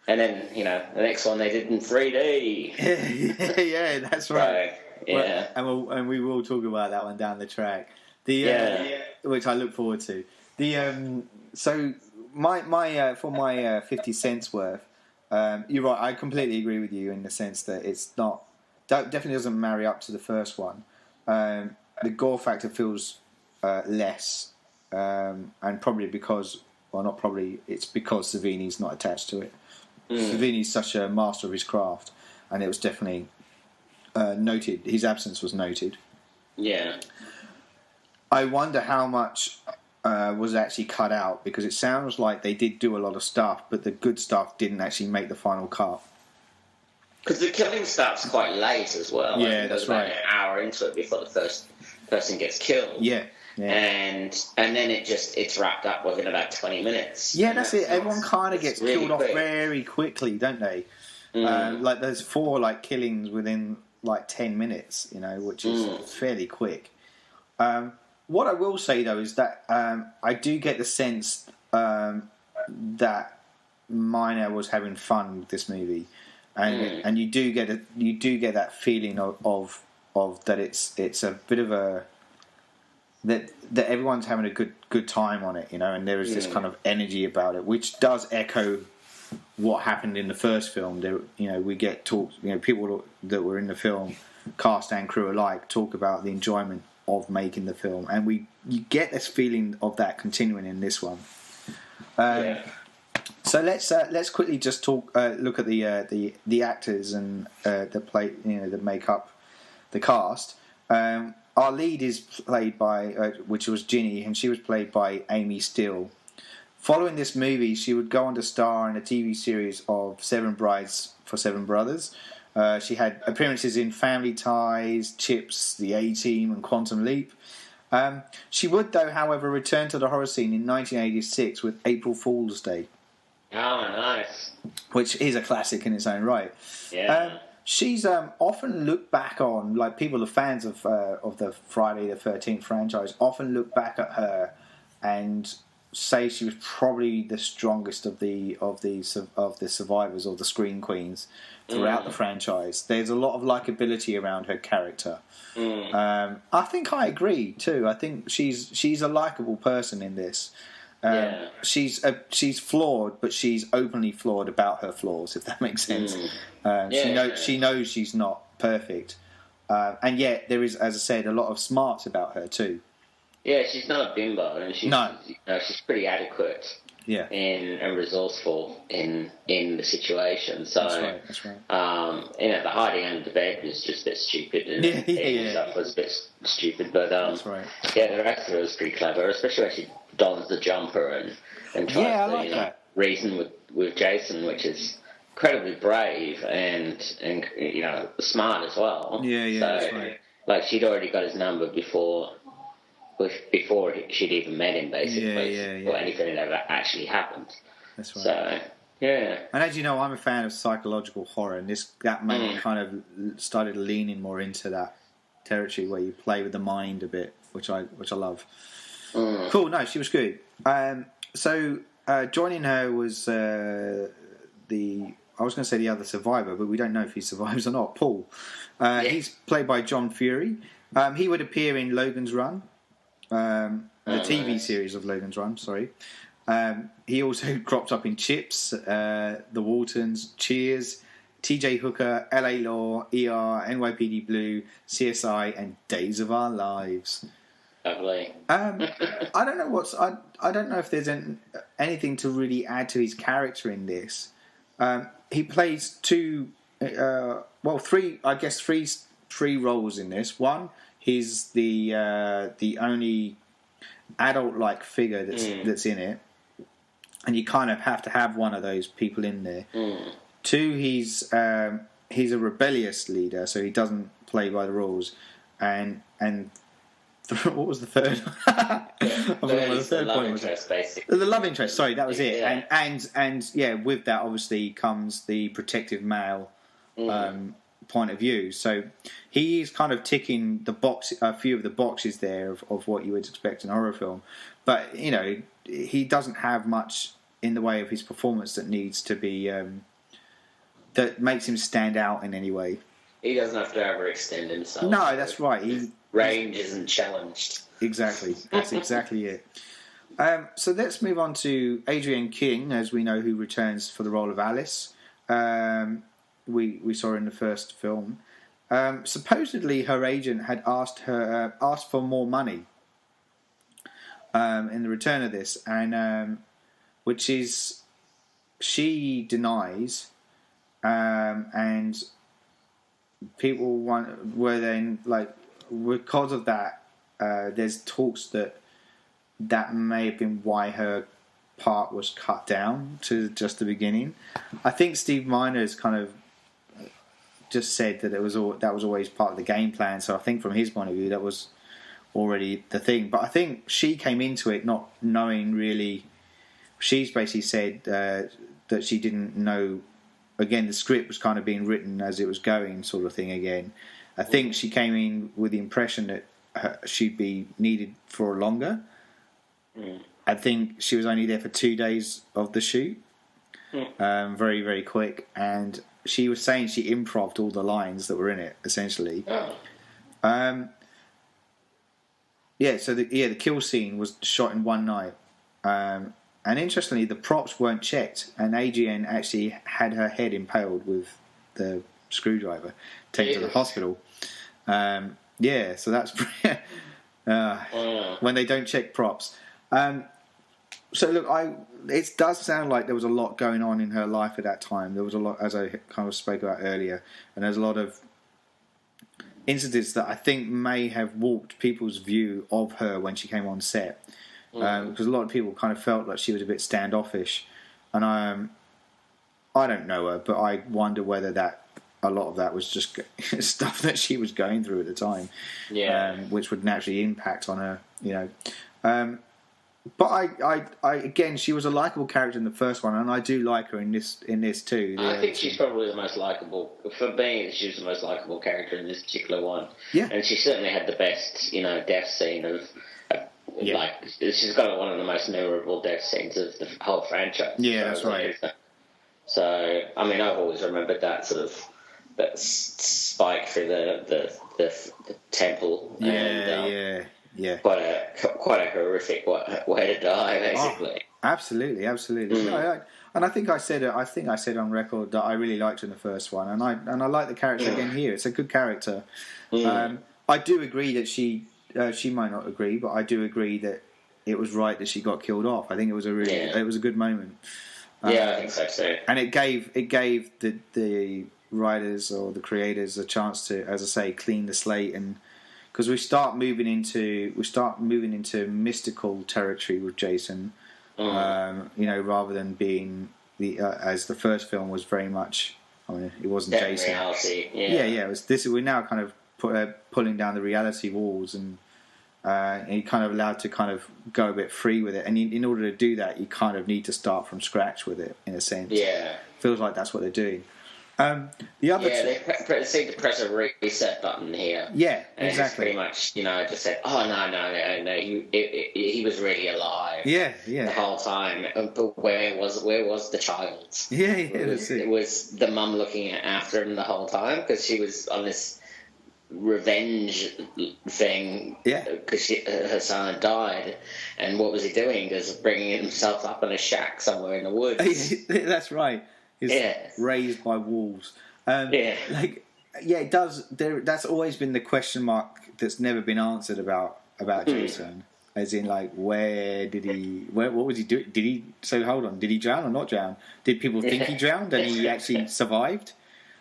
and then the next one they did in 3D. Yeah, that's right. So, yeah, and we will talk about that one down the track. Which I look forward to. So my for my 50 cents worth, you're right. I completely agree with you in the sense that definitely doesn't marry up to the first one. The gore factor feels less. And probably it's because Savini's not attached to it. Savini's such a master of his craft, and it was definitely noted. His absence was noted. Yeah. I wonder how much was actually cut out, because it sounds like they did do a lot of stuff, but the good stuff didn't actually make the final cut. Because the killing starts quite late as well. Yeah, that's right. An hour into it before the first person gets killed. Yeah. And then it's wrapped up within about 20 minutes. Yeah, that's it. Everyone kind of gets really killed off very quickly, don't they? Like there's 4 killings within 10 minutes, which is fairly quick. What I will say though is that I do get the sense that Miner was having fun with this movie, and you do get that feeling of that it's a bit of a that everyone's having a good time on it, and there is this kind of energy about it, which does echo what happened in the first film. There, we get talks, people that were in the film, cast and crew alike, talk about the enjoyment of making the film, and you get this feeling of that continuing in this one. So So let's quickly just look at the actors and that make up the cast. Our lead is played by, which was Ginny, and she was played by Amy Steele. Following this movie, she would go on to star in a TV series of Seven Brides for Seven Brothers. She had appearances in Family Ties, Chips, The A-Team, and Quantum Leap. She would, though, however, return to the horror scene in 1986 with April Fool's Day. Oh, nice. Which is a classic in its own right. Yeah. She's often looked back on, like people, the fans of the Friday the 13th franchise, often look back at her and say she was probably the strongest of the survivors or the screen queens throughout the franchise. There's a lot of likability around her character. I think I agree too. I think she's a likable person in this. She's flawed, but she's openly flawed about her flaws, if that makes sense. She knows she's not perfect, and yet there is, as I said, a lot of smarts about her too. Yeah, she's not a bimbo, and she's pretty adequate. Yeah, and resourceful in the situation. So that's right. The hiding under the bed was just a bit stupid, and stuff was a bit stupid. But that's right. Yeah, the rest of it was pretty clever, especially when she dons the jumper and tries to reason with Jason, which is incredibly brave and smart as well. Yeah, so, that's right. Like she'd already got his number before she'd even met him, basically, or anything had ever actually happened. That's right. So, yeah. And as you know, I'm a fan of psychological horror, and that movie kind of started leaning more into that territory where you play with the mind a bit, which I love. Cool. No, she was good. So joining her was I was going to say the other survivor, but we don't know if he survives or not. Paul. He's played by John Fury. He would appear in Logan's Run. The TV series of Logan's Run, sorry. He also cropped up in Chips, The Waltons, Cheers, TJ Hooker, LA Law, ER, NYPD Blue, CSI, and Days of Our Lives. Lovely. I don't know I don't know if there's anything to really add to his character in this. He plays three roles in this. One, he's the only adult-like figure that's in it, and you kind of have to have one of those people in there. Two, he's a rebellious leader, so he doesn't play by the rules. And what was the third? The third point was basically the love interest. Sorry, that was it. Yeah. And with that obviously comes the protective male point of view. So he is kind of ticking a few of the boxes there of what you would expect in a horror film. But he doesn't have much in the way of his performance that needs to be that makes him stand out in any way. He doesn't have to overextend himself. No, that's right. His range isn't challenged. Exactly. That's exactly it. So let's move on to Adrienne King, as we know, who returns for the role of Alice. We saw her in the first film. Supposedly, her agent had asked for more money in the return of this, and which is she denies, and people were then like, because of that, there's talks that may have been why her part was cut down to just the beginning. I think Steve Miner's kind of just said that that was always part of the game plan. So I think from his point of view, that was already the thing. But I think she came into it not knowing really. She's basically said that she didn't know. Again, the script was kind of being written as it was going, sort of thing. Again, I think she came in with the impression that she'd be needed for longer. I think she was only there for 2 days of the shoot. Very, very quick. And she was saying she improv'd all the lines that were in it, essentially. So the kill scene was shot in one night. And interestingly, the props weren't checked, and Adrienne actually had her head impaled with the screwdriver, taken to the hospital. So that's when they don't check props. So look, it does sound like there was a lot going on in her life at that time. There was a lot, as I kind of spoke about earlier, and there's a lot of incidents that I think may have warped people's view of her when she came on set, because a lot of people kind of felt like she was a bit standoffish, and I don't know her, but I wonder whether a lot of that was just stuff that she was going through at the time, which would naturally impact on her, But I again, she was a likable character in the first one, and I do like her in this too. I think she's probably the most likable. For me, she was the most likable character in this particular one. Yeah, and she certainly had the best, death scene of. Like, she's got one of the most memorable death scenes of the whole franchise. Yeah, that's right. So, I mean, I've always remembered that sort of that spike through the temple. Yeah. Quite a horrific way to die, basically. Oh, absolutely. No, and I think I said on record that I really liked her in the first one, and I like the character again here. It's a good character. I do agree that she might not agree, but I do agree that it was right that she got killed off. I think it was a good moment. I think so too. And it gave the writers or the creators a chance to, as I say, clean the slate, and because we start moving into mystical territory with Jason, rather than being as the first film was very much. I mean, it wasn't Jason. Reality. Yeah. It was this. We're now kind of pulling down the reality walls, and you're kind of allowed to kind of go a bit free with it. And in order to do that, you kind of need to start from scratch with it, in a sense. Yeah, feels like that's what they're doing. The other they seem to press a reset button here. Yeah, and exactly. Pretty much, just said, "Oh no, he was really alive." Yeah. The whole time, but where was the child? Yeah, it was the mum looking after him the whole time, because she was on this revenge thing. Yeah, because her son had died, and what was he doing? Just bringing himself up in a shack somewhere in the woods. That's right. Raised by wolves. It does. That's always been the question mark that's never been answered about Jason. As in, like, where what was he doing? Hold on, did he drown or not drown? Did people think he drowned and he actually survived?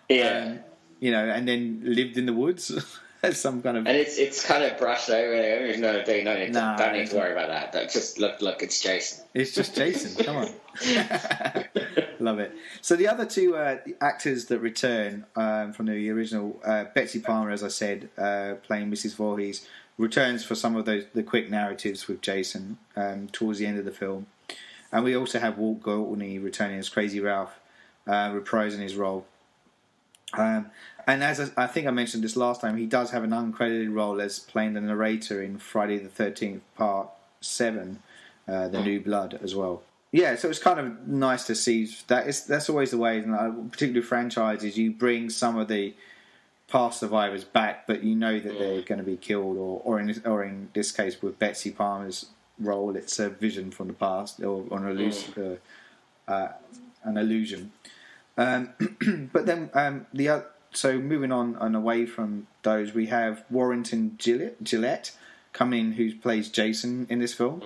Yeah. And then lived in the woods as some kind of... And it's kind of brushed over there. No, don't need to worry about that. Just look, it's Jason. It's just Jason, come on. Love it. So the other two actors that return from the original, Betsy Palmer, as I said, playing Mrs. Voorhees, returns for some of the quick narratives with Jason towards the end of the film. And we also have Walt Gortney returning as Crazy Ralph, reprising his role. And as I think I mentioned this last time, he does have an uncredited role as playing the narrator in Friday the 13th Part 7, The New Blood, as well. Yeah, so it's kind of nice to see that. That's always the way, particularly franchises, you bring some of the past survivors back, but you know that they're going to be killed, or in this case with Betsy Palmer's role, it's a vision from the past or an illusion. But then so moving on and away from those, we have Warrington Gillette coming in, who plays Jason in this film.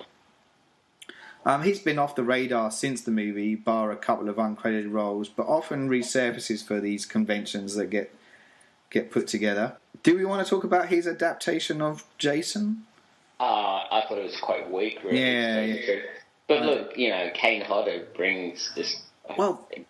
He's been off the radar since the movie, bar a couple of uncredited roles, but often resurfaces for these conventions that get put together. Do we want to talk about his adaptation of Jason? I thought it was quite weak, really. Yeah. But look, Kane Hodder brings this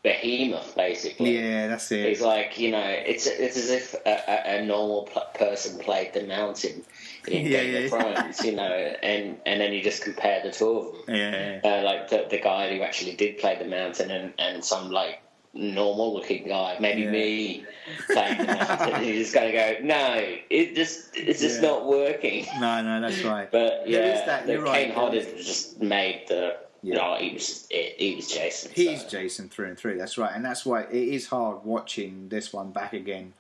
behemoth, basically. Yeah, that's it. He's like, it's as if a normal person played the mountain in Game of Thrones, and then you just compare the two of them. Yeah. Like the guy who actually did play the mountain and some like normal looking guy, maybe me playing the mountain, and you just gotta go, no, it's just not working. No, that's right. But you're right. Kane Hodder just made the. No, he was Jason. He's Jason through and through. That's right, and that's why it is hard watching this one back again,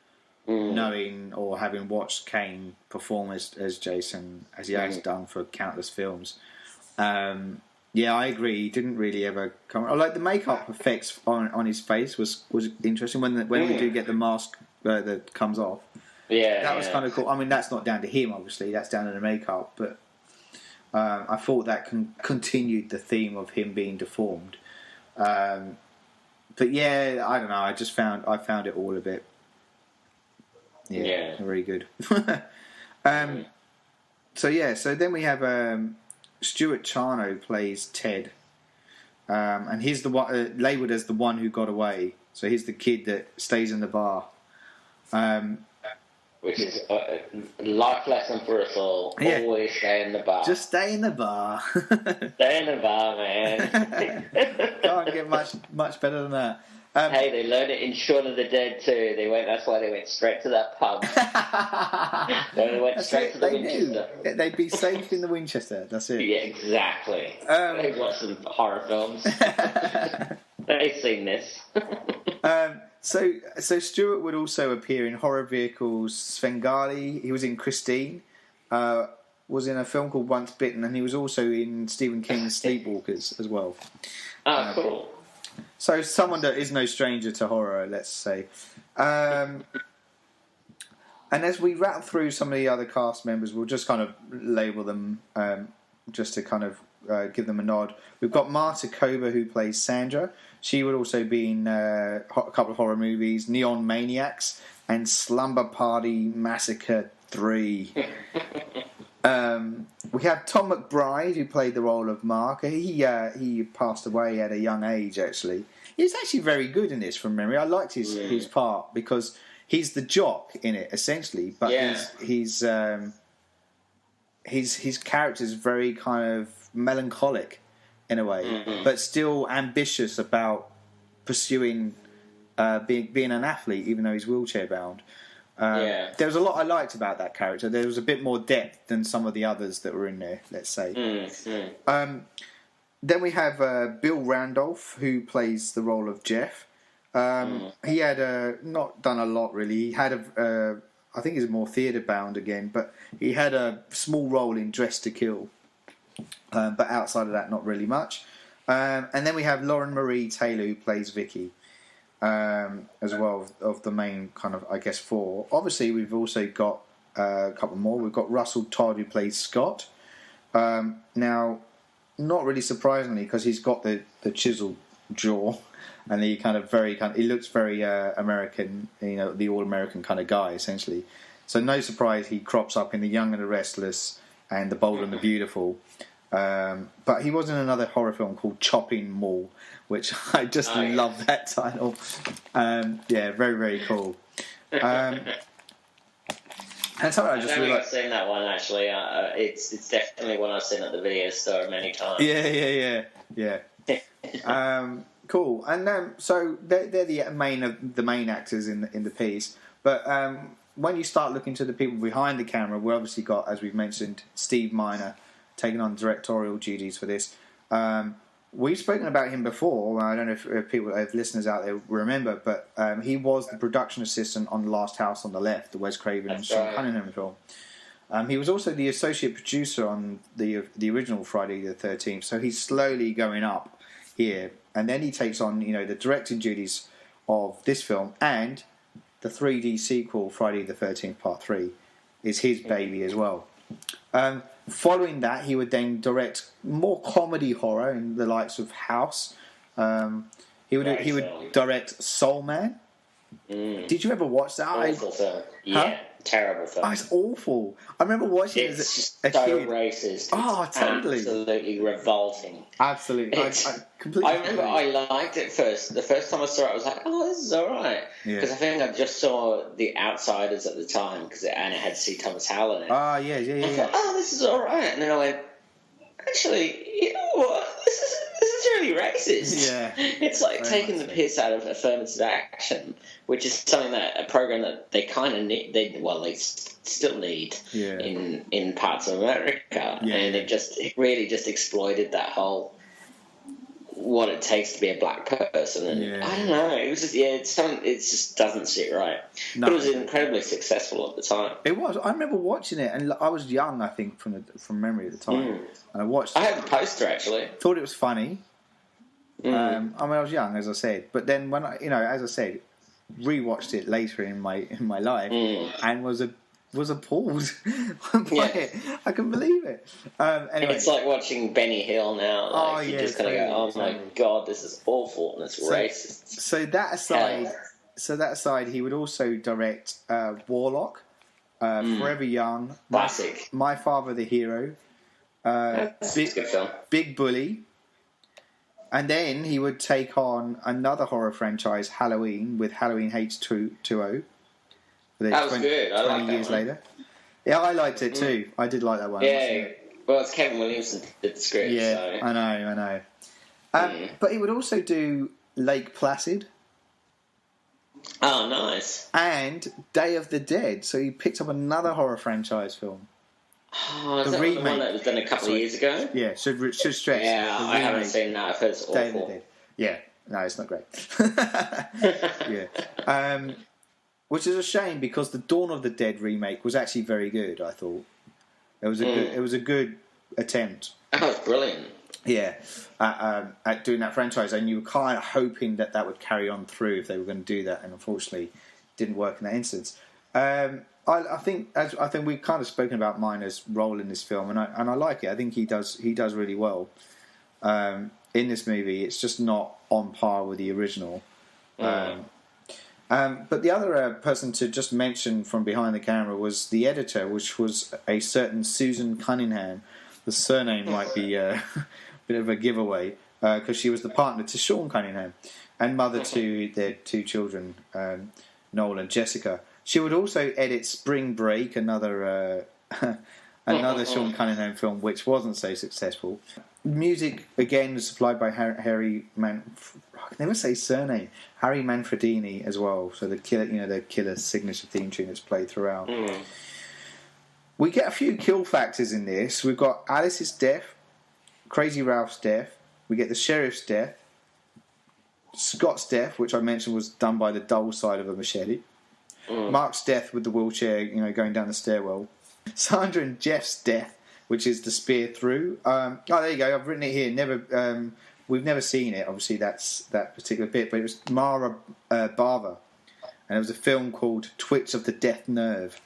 knowing or having watched Kane perform as Jason as he has done for countless films. I agree. He didn't really ever come. Like the makeup effects on his face was interesting when we do get the mask that comes off. Yeah, that was kind of cool. I mean, that's not down to him, obviously. That's down to the makeup, but. I thought that continued the theme of him being deformed. But yeah, I don't know. I found it all a bit. Yeah. Very good. So then we have Stuart Charno plays Ted, and he's the one labelled as the one who got away. So he's the kid that stays in the bar. Which is a life lesson for us all. Yeah. Always stay in the bar. Just stay in the bar. Stay in the bar, man. Can't get much better than that. Hey, they learned it in Shaun of the Dead too. That's why they went straight to that pub. They went straight to the Winchester. They'd be safe in the Winchester. That's it. Yeah, exactly. They've watched some horror films. They've seen this. So Stuart would also appear in horror vehicles. Svengali. He was in Christine. Was in a film called Once Bitten, and he was also in Stephen King's Sleepwalkers as well. Oh, cool. So someone that is no stranger to horror, let's say. And as we rattle through some of the other cast members, we'll just kind of label them just to kind of give them a nod. We've got Marta Kober, who plays Sandra. She would also be in a couple of horror movies, Neon Maniacs and Slumber Party Massacre 3. We have Tom McBride, who played the role of Mark. He passed away at a young age, actually. He was actually very good in this, from memory. I liked his part, because he's the jock in it, essentially. But his character's very kind of melancholic, in a way, but still ambitious about pursuing being an athlete, even though he's wheelchair-bound. There was a lot I liked about that character. There was a bit more depth than some of the others that were in there, let's say. Then we have Bill Randolph, who plays the role of Jeff. He had not done a lot, really. He had I think he's more theatre-bound again, but he had a small role in Dressed to Kill. But outside of that, not really much. And then we have Lauren Marie Taylor, who plays Vicky. As well, of the main kind of, I guess, four. Obviously, we've also got a couple more. We've got Russell Todd, who plays Scott. Now, not really surprisingly, because he's got the chiseled jaw, and he he looks very American, the all-American kind of guy, essentially. So no surprise he crops up in The Young and the Restless and The Bold and the Beautiful. But he was in another horror film called Chopping Mall, which I just love that title. Very, very cool. And something I don't think I've seen that one, actually. It's definitely one I've seen at the video store many times. Yeah. Cool. And so they're the main actors in the piece. But when you start looking to the people behind the camera, we obviously got, as we've mentioned, Steve Miner taking on directorial duties for this. We've spoken about him before. I don't know if listeners out there remember, but he was the production assistant on Last House on the Left, the Wes Craven and Sean Cunningham film. He was also the associate producer on the original Friday the 13th, so he's slowly going up here. And then he takes on, the directing duties of this film, and the 3D sequel, Friday the 13th Part 3, is his baby as well. Following that, he would then direct more comedy horror in the likes of House. He would direct Soul Man. Did you ever watch that? Awful film. Yeah, terrible film. Oh, it's awful. I remember watching it as a kid. Racist. Oh, totally. Absolutely revolting. Absolutely. I completely. I remember I liked it first. The first time I saw it, I was like, "Oh, this is all right." Because I think I just saw The Outsiders at the time, and it had C. Thomas Howell in it. Oh, yeah. I thought, "Oh, this is all right," and then I went, "Actually, you know what? This is really racist." Yeah. It's like taking the piss out of affirmative action, which is something a program that they kind of need. They still need in parts of America, and it really just exploited that whole what it takes to be a black person, and I don't know. It was just it just doesn't sit right. No. But it was incredibly successful at the time. It was. I remember watching it, and I was young, I think, from memory at the time, and I watched. I had the poster actually. Thought it was funny. I was young, as I said, but then when as I said, rewatched it later in my life, and was was appalled by it. I couldn't believe it. Anyway, it's like watching Benny Hill now. Like, you just kind of go, "Oh my god, this is awful and it's racist." So that aside, he would also direct Warlock, Forever Young, classic, My Father the Hero, that's a good film. Big Bully, and then he would take on another horror franchise, Halloween, with Halloween H2O. That was good. I 20 years later. Yeah, I liked it too. I did like that one. Yeah, well, it's Kevin Williamson did the script. Yeah, so. I know. But he would also do Lake Placid. Oh, nice. And Day of the Dead. So he picked up another horror franchise film. Oh, is that the one that was done a couple of years ago? Yeah, should stress. Yeah, I haven't seen that. I've heard it's awful. Day of the Dead. Yeah, no, it's not great. Yeah. Which is a shame because the Dawn of the Dead remake was actually very good. I thought it was a good attempt. That was brilliant. Yeah, at doing that franchise, and you were kind of hoping that would carry on through if they were going to do that, and unfortunately, it didn't work in that instance. I think we've kind of spoken about Miner's role in this film, and I like it. I think he does really well in this movie. It's just not on par with the original. But the other person to just mention from behind the camera was the editor, which was a certain Susan Cunningham. The surname might be a bit of a giveaway because she was the partner to Sean Cunningham and mother to their two children, Noel and Jessica. She would also edit Spring Break, another Sean Cunningham film, which wasn't so successful. Music again was supplied by Harry I can never say surname. Harry Manfredini as well. So the killer signature theme tune that's played throughout. We get a few kill factors in this. We've got Alice's death, Crazy Ralph's death. We get the sheriff's death, Scott's death, which I mentioned was done by the dull side of a machete. Mark's death with the wheelchair, going down the stairwell. Sandra and Jeff's death, which is the spear through. There you go. I've written it here. We've never seen it. Obviously, that's that particular bit. But it was Mara Bava, and it was a film called Twitch of the Death Nerve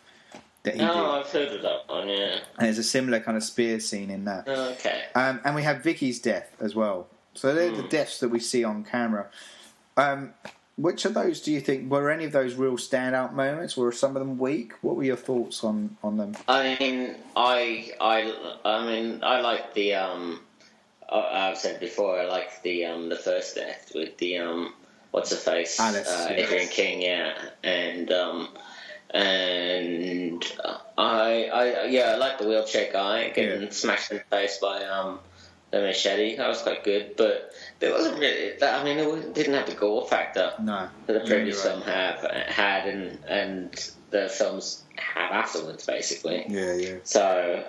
that he did. I've heard of that one. Yeah. And there's a similar kind of spear scene in that. Okay. And we have Vicky's death as well. So they're the deaths that we see on camera. Which of those do you think were any of those real standout moments? Were some of them weak? What were your thoughts on them? I mean, I like the. I've said before, I like the first death with the what's her face, Alice, Adrian King, yeah, and I like the wheelchair guy getting smashed in the face by the machete. That was quite good, but there wasn't really that. I mean, it didn't have the gore factor that the previous film had, and the films had afterwards, basically. Yeah. So,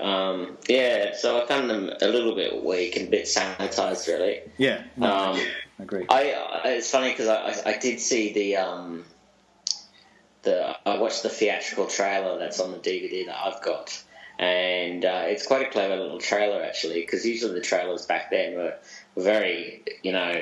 so I found them a little bit weak and a bit sanitized, really. Yeah. I agree. It's funny because I did see I watched the theatrical trailer that's on the DVD that I've got. And it's quite a clever little trailer, actually, because usually the trailers back then were very,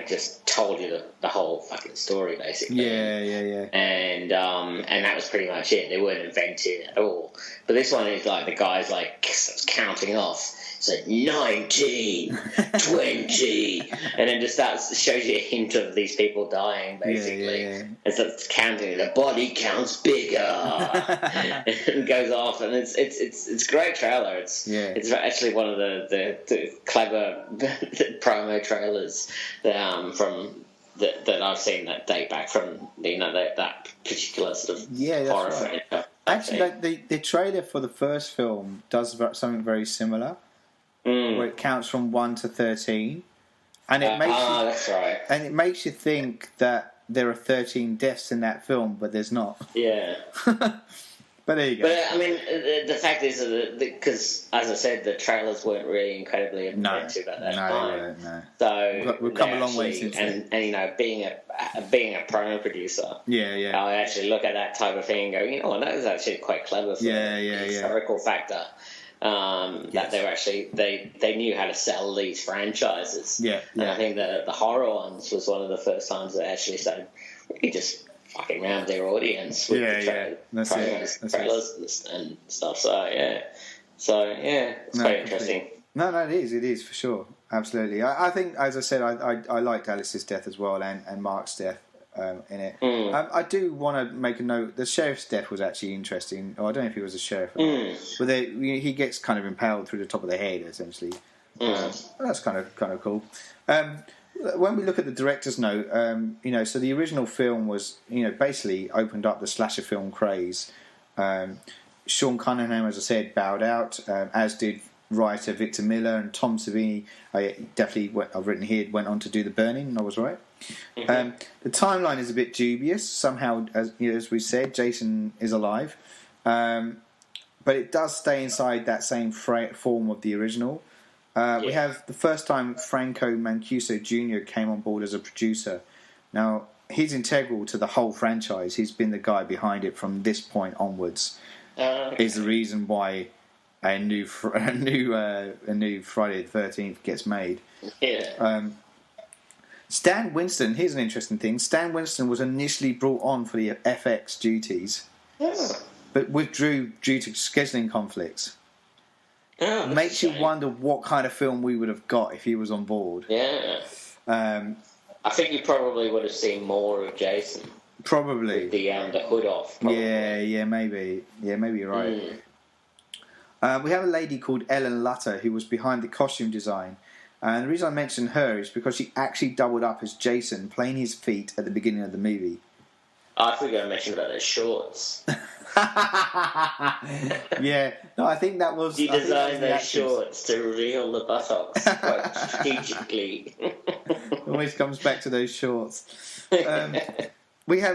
just told you the whole fucking story, basically. Yeah. And that was pretty much it. They weren't invented at all. But this one is like the guy's like counting off. It's like 19, 20, and then just shows you a hint of these people dying, basically. Yeah. And so it's counting. The body counts bigger, and goes off, and it's a great trailer. It's actually one of the clever promo trailers that I've seen that date back from that particular sort of horror franchise. Actually, the trailer for the first film does something very similar. Where it counts from 1 to 13, and it makes that's right. And it makes you think that there are 13 deaths in that film, but there's not. Yeah. But there you go. But I mean, the fact is that because, as I said, the trailers weren't really incredibly inventive at that time. No. So we've come a long way since then. And being a promo producer, yeah, I actually look at that type of thing and go, that was actually quite clever for the historical factor. That they were actually they knew how to sell these franchises. Yeah. And I think that the horror ones was one of the first times they actually started really just fucking around their audience with the trailers and stuff. So it's very interesting. No, it is for sure, absolutely. I think, as I said, I liked Alice's death as well, and Mark's death in it. I do want to make a note. The sheriff's death was actually interesting. I don't know if he was a sheriff or not, but he gets kind of impaled through the top of the head, essentially. That's kind of cool. When we look at the director's note, so the original film was, basically opened up the slasher film craze. Sean Cunningham, as I said, bowed out, as did writer Victor Miller and Tom Savini. I've written here, went on to do The Burning, I was right. The timeline is a bit dubious. Somehow, as we said, Jason is alive. But it does stay inside that same form of the original. We have the first time Franco Mancuso Jr. came on board as a producer. Now, he's integral to the whole franchise. He's been the guy behind it from this point onwards. Is the reason why a new Friday the 13th gets made. Stan Winston, here's an interesting thing. Stan Winston was initially brought on for the FX duties, but withdrew due to scheduling conflicts. Makes you wonder what kind of film we would have got if he was on board. I think you probably would have seen more of Jason. Probably. With the hood off. Probably. Yeah, maybe. Yeah, maybe you're right. We have a lady called Ellen Lutter who was behind the costume design. And the reason I mention her is because she actually doubled up as Jason, playing his feet at the beginning of the movie. I thought you were going to mention about those shorts. Yeah, no, I think that was... He designed those shorts to reveal the buttocks quite strategically. Always comes back to those shorts. We have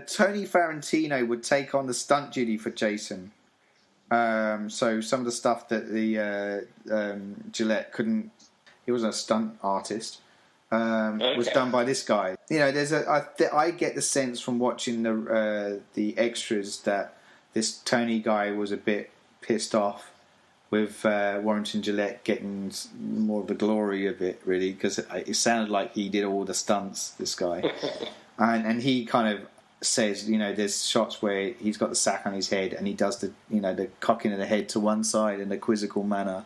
Tony Ferrantino would take on the stunt duty for Jason. So some of the stuff that the Gillette couldn't... He wasn't a stunt artist. Was done by this guy. I get the sense from watching the extras that this Tony guy was a bit pissed off with Warrington Gillette getting more of the glory of it, really, because it sounded like he did all the stunts, this guy. and he kind of says, there's shots where he's got the sack on his head and he does the cocking of the head to one side in a quizzical manner.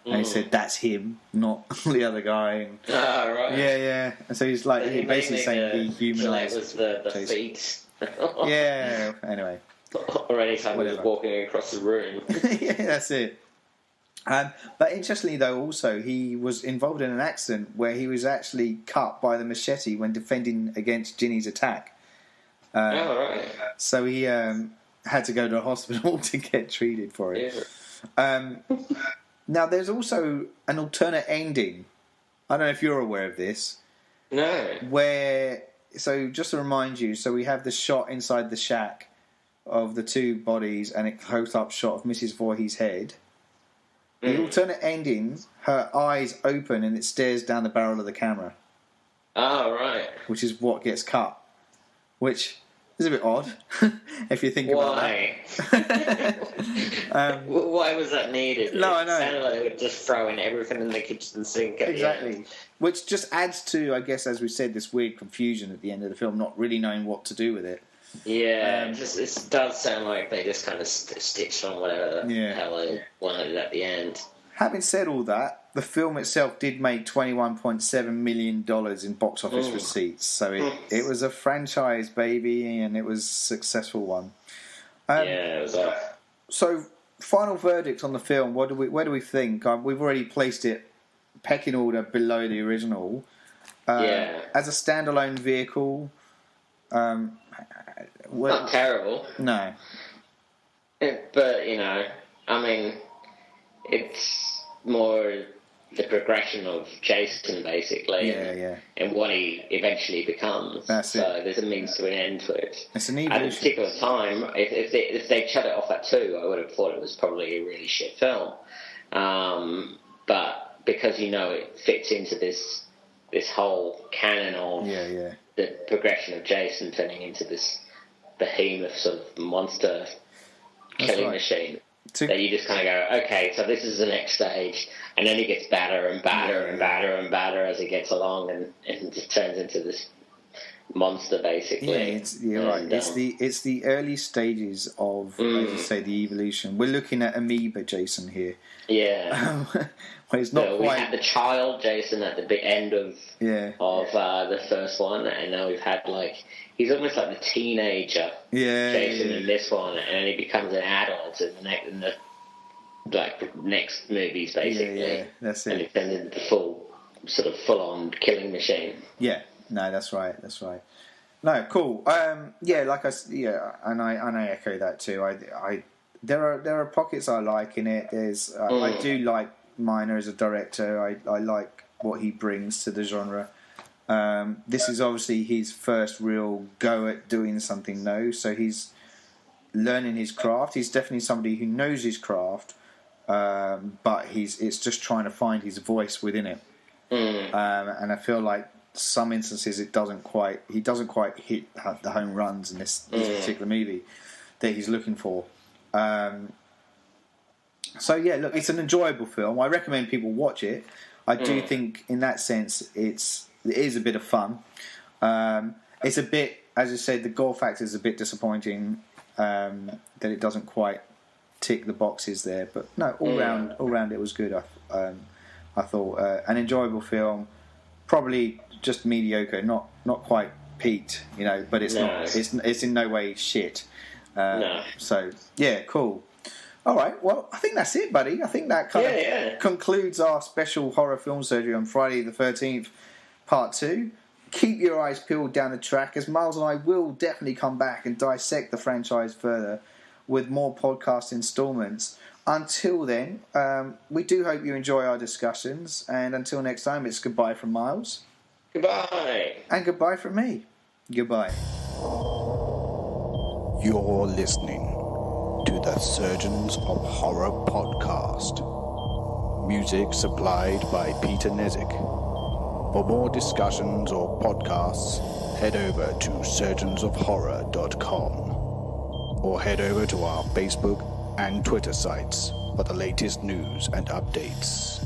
And he said, that's him, not the other guy. Right. Yeah. And so he's like, he's basically saying he humanised. Was the feet. Yeah, anyway. Or anytime he was walking across the room. Yeah, that's it. But interestingly, though, also, he was involved in an accident where he was actually cut by the machete when defending against Ginny's attack. Right. So he had to go to a hospital to get treated for it. Yeah. Now, there's also an alternate ending. I don't know if you're aware of this. No. So just to remind you, so we have the shot inside the shack of the two bodies and a close-up shot of Mrs. Voorhees' head. The alternate ending, her eyes open and it stares down the barrel of the camera. Oh, right. Which is what gets cut. Which is a bit odd, if you think about that. Why was that needed? No, I know. It sounded like they were just throwing everything in the kitchen sink. Exactly. Which just adds to, I guess, as we said, this weird confusion at the end of the film, not really knowing what to do with it. Yeah, it does sound like they just kind of stitched on whatever the hell they wanted at the end. Having said all that, the film itself did make $21.7 million in box office receipts, so it was a franchise, baby, and it was a successful one. It was off. So, final verdict on the film, where do we think? We've already placed it pecking order below the original. As a standalone vehicle... not terrible. No. But, it's more the progression of Jason, basically. And what he eventually becomes. That's it. So there's a means to an end to it. It's an evolution. At a particular time, if they shut it off at 2, I would have thought it was probably a really shit film. But because, it fits into this whole canon of the progression of Jason turning into this behemoth sort of monster killing machine, that you just kind of go, okay, so this is the next stage, and then he gets badder and badder and badder and badder as he gets along, and it just turns into this monster, basically. Yeah, you're right. It's the early stages of, as you say, the evolution. We're looking at amoeba Jason here. Yeah. Well, it's not so quite. We had the child Jason at the end of the first one, and now we've had he's almost like the teenager Jason in this one, and he becomes an adult in the next movies, basically. Yeah, that's it. And it turns into the full-on killing machine. Yeah, no, that's right. No, cool. And I echo that too. There are pockets I like in it. I do like Miner as a director. I like what he brings to the genre. This is obviously his first real go at doing something new, so he's learning his craft. He's definitely somebody who knows his craft, but it's just trying to find his voice within it. And I feel like some instances he doesn't quite hit the home runs in this particular movie that he's looking for. So yeah, look, it's an enjoyable film. I recommend people watch it. I do think, in that sense, it is a bit of fun. It's a bit, as I said, the gore factor is a bit disappointing that it doesn't quite tick the boxes there. But no, all round it was good. I thought an enjoyable film, probably just mediocre, not quite peaked, but it's not. It's in no way shit. So yeah, cool. All right, well, I think that's it, buddy. I think that kind of concludes our special horror film surgery on Friday the 13th, Part 2. Keep your eyes peeled down the track, as Miles and I will definitely come back and dissect the franchise further with more podcast installments. Until then, we do hope you enjoy our discussions, and until next time, it's goodbye from Miles. Goodbye. And goodbye from me. Goodbye. You're listening to the Surgeons of Horror podcast. Music supplied by Peter Nizik. For more discussions or podcasts, head over to surgeonsofhorror.com or head over to our Facebook and Twitter sites for the latest news and updates.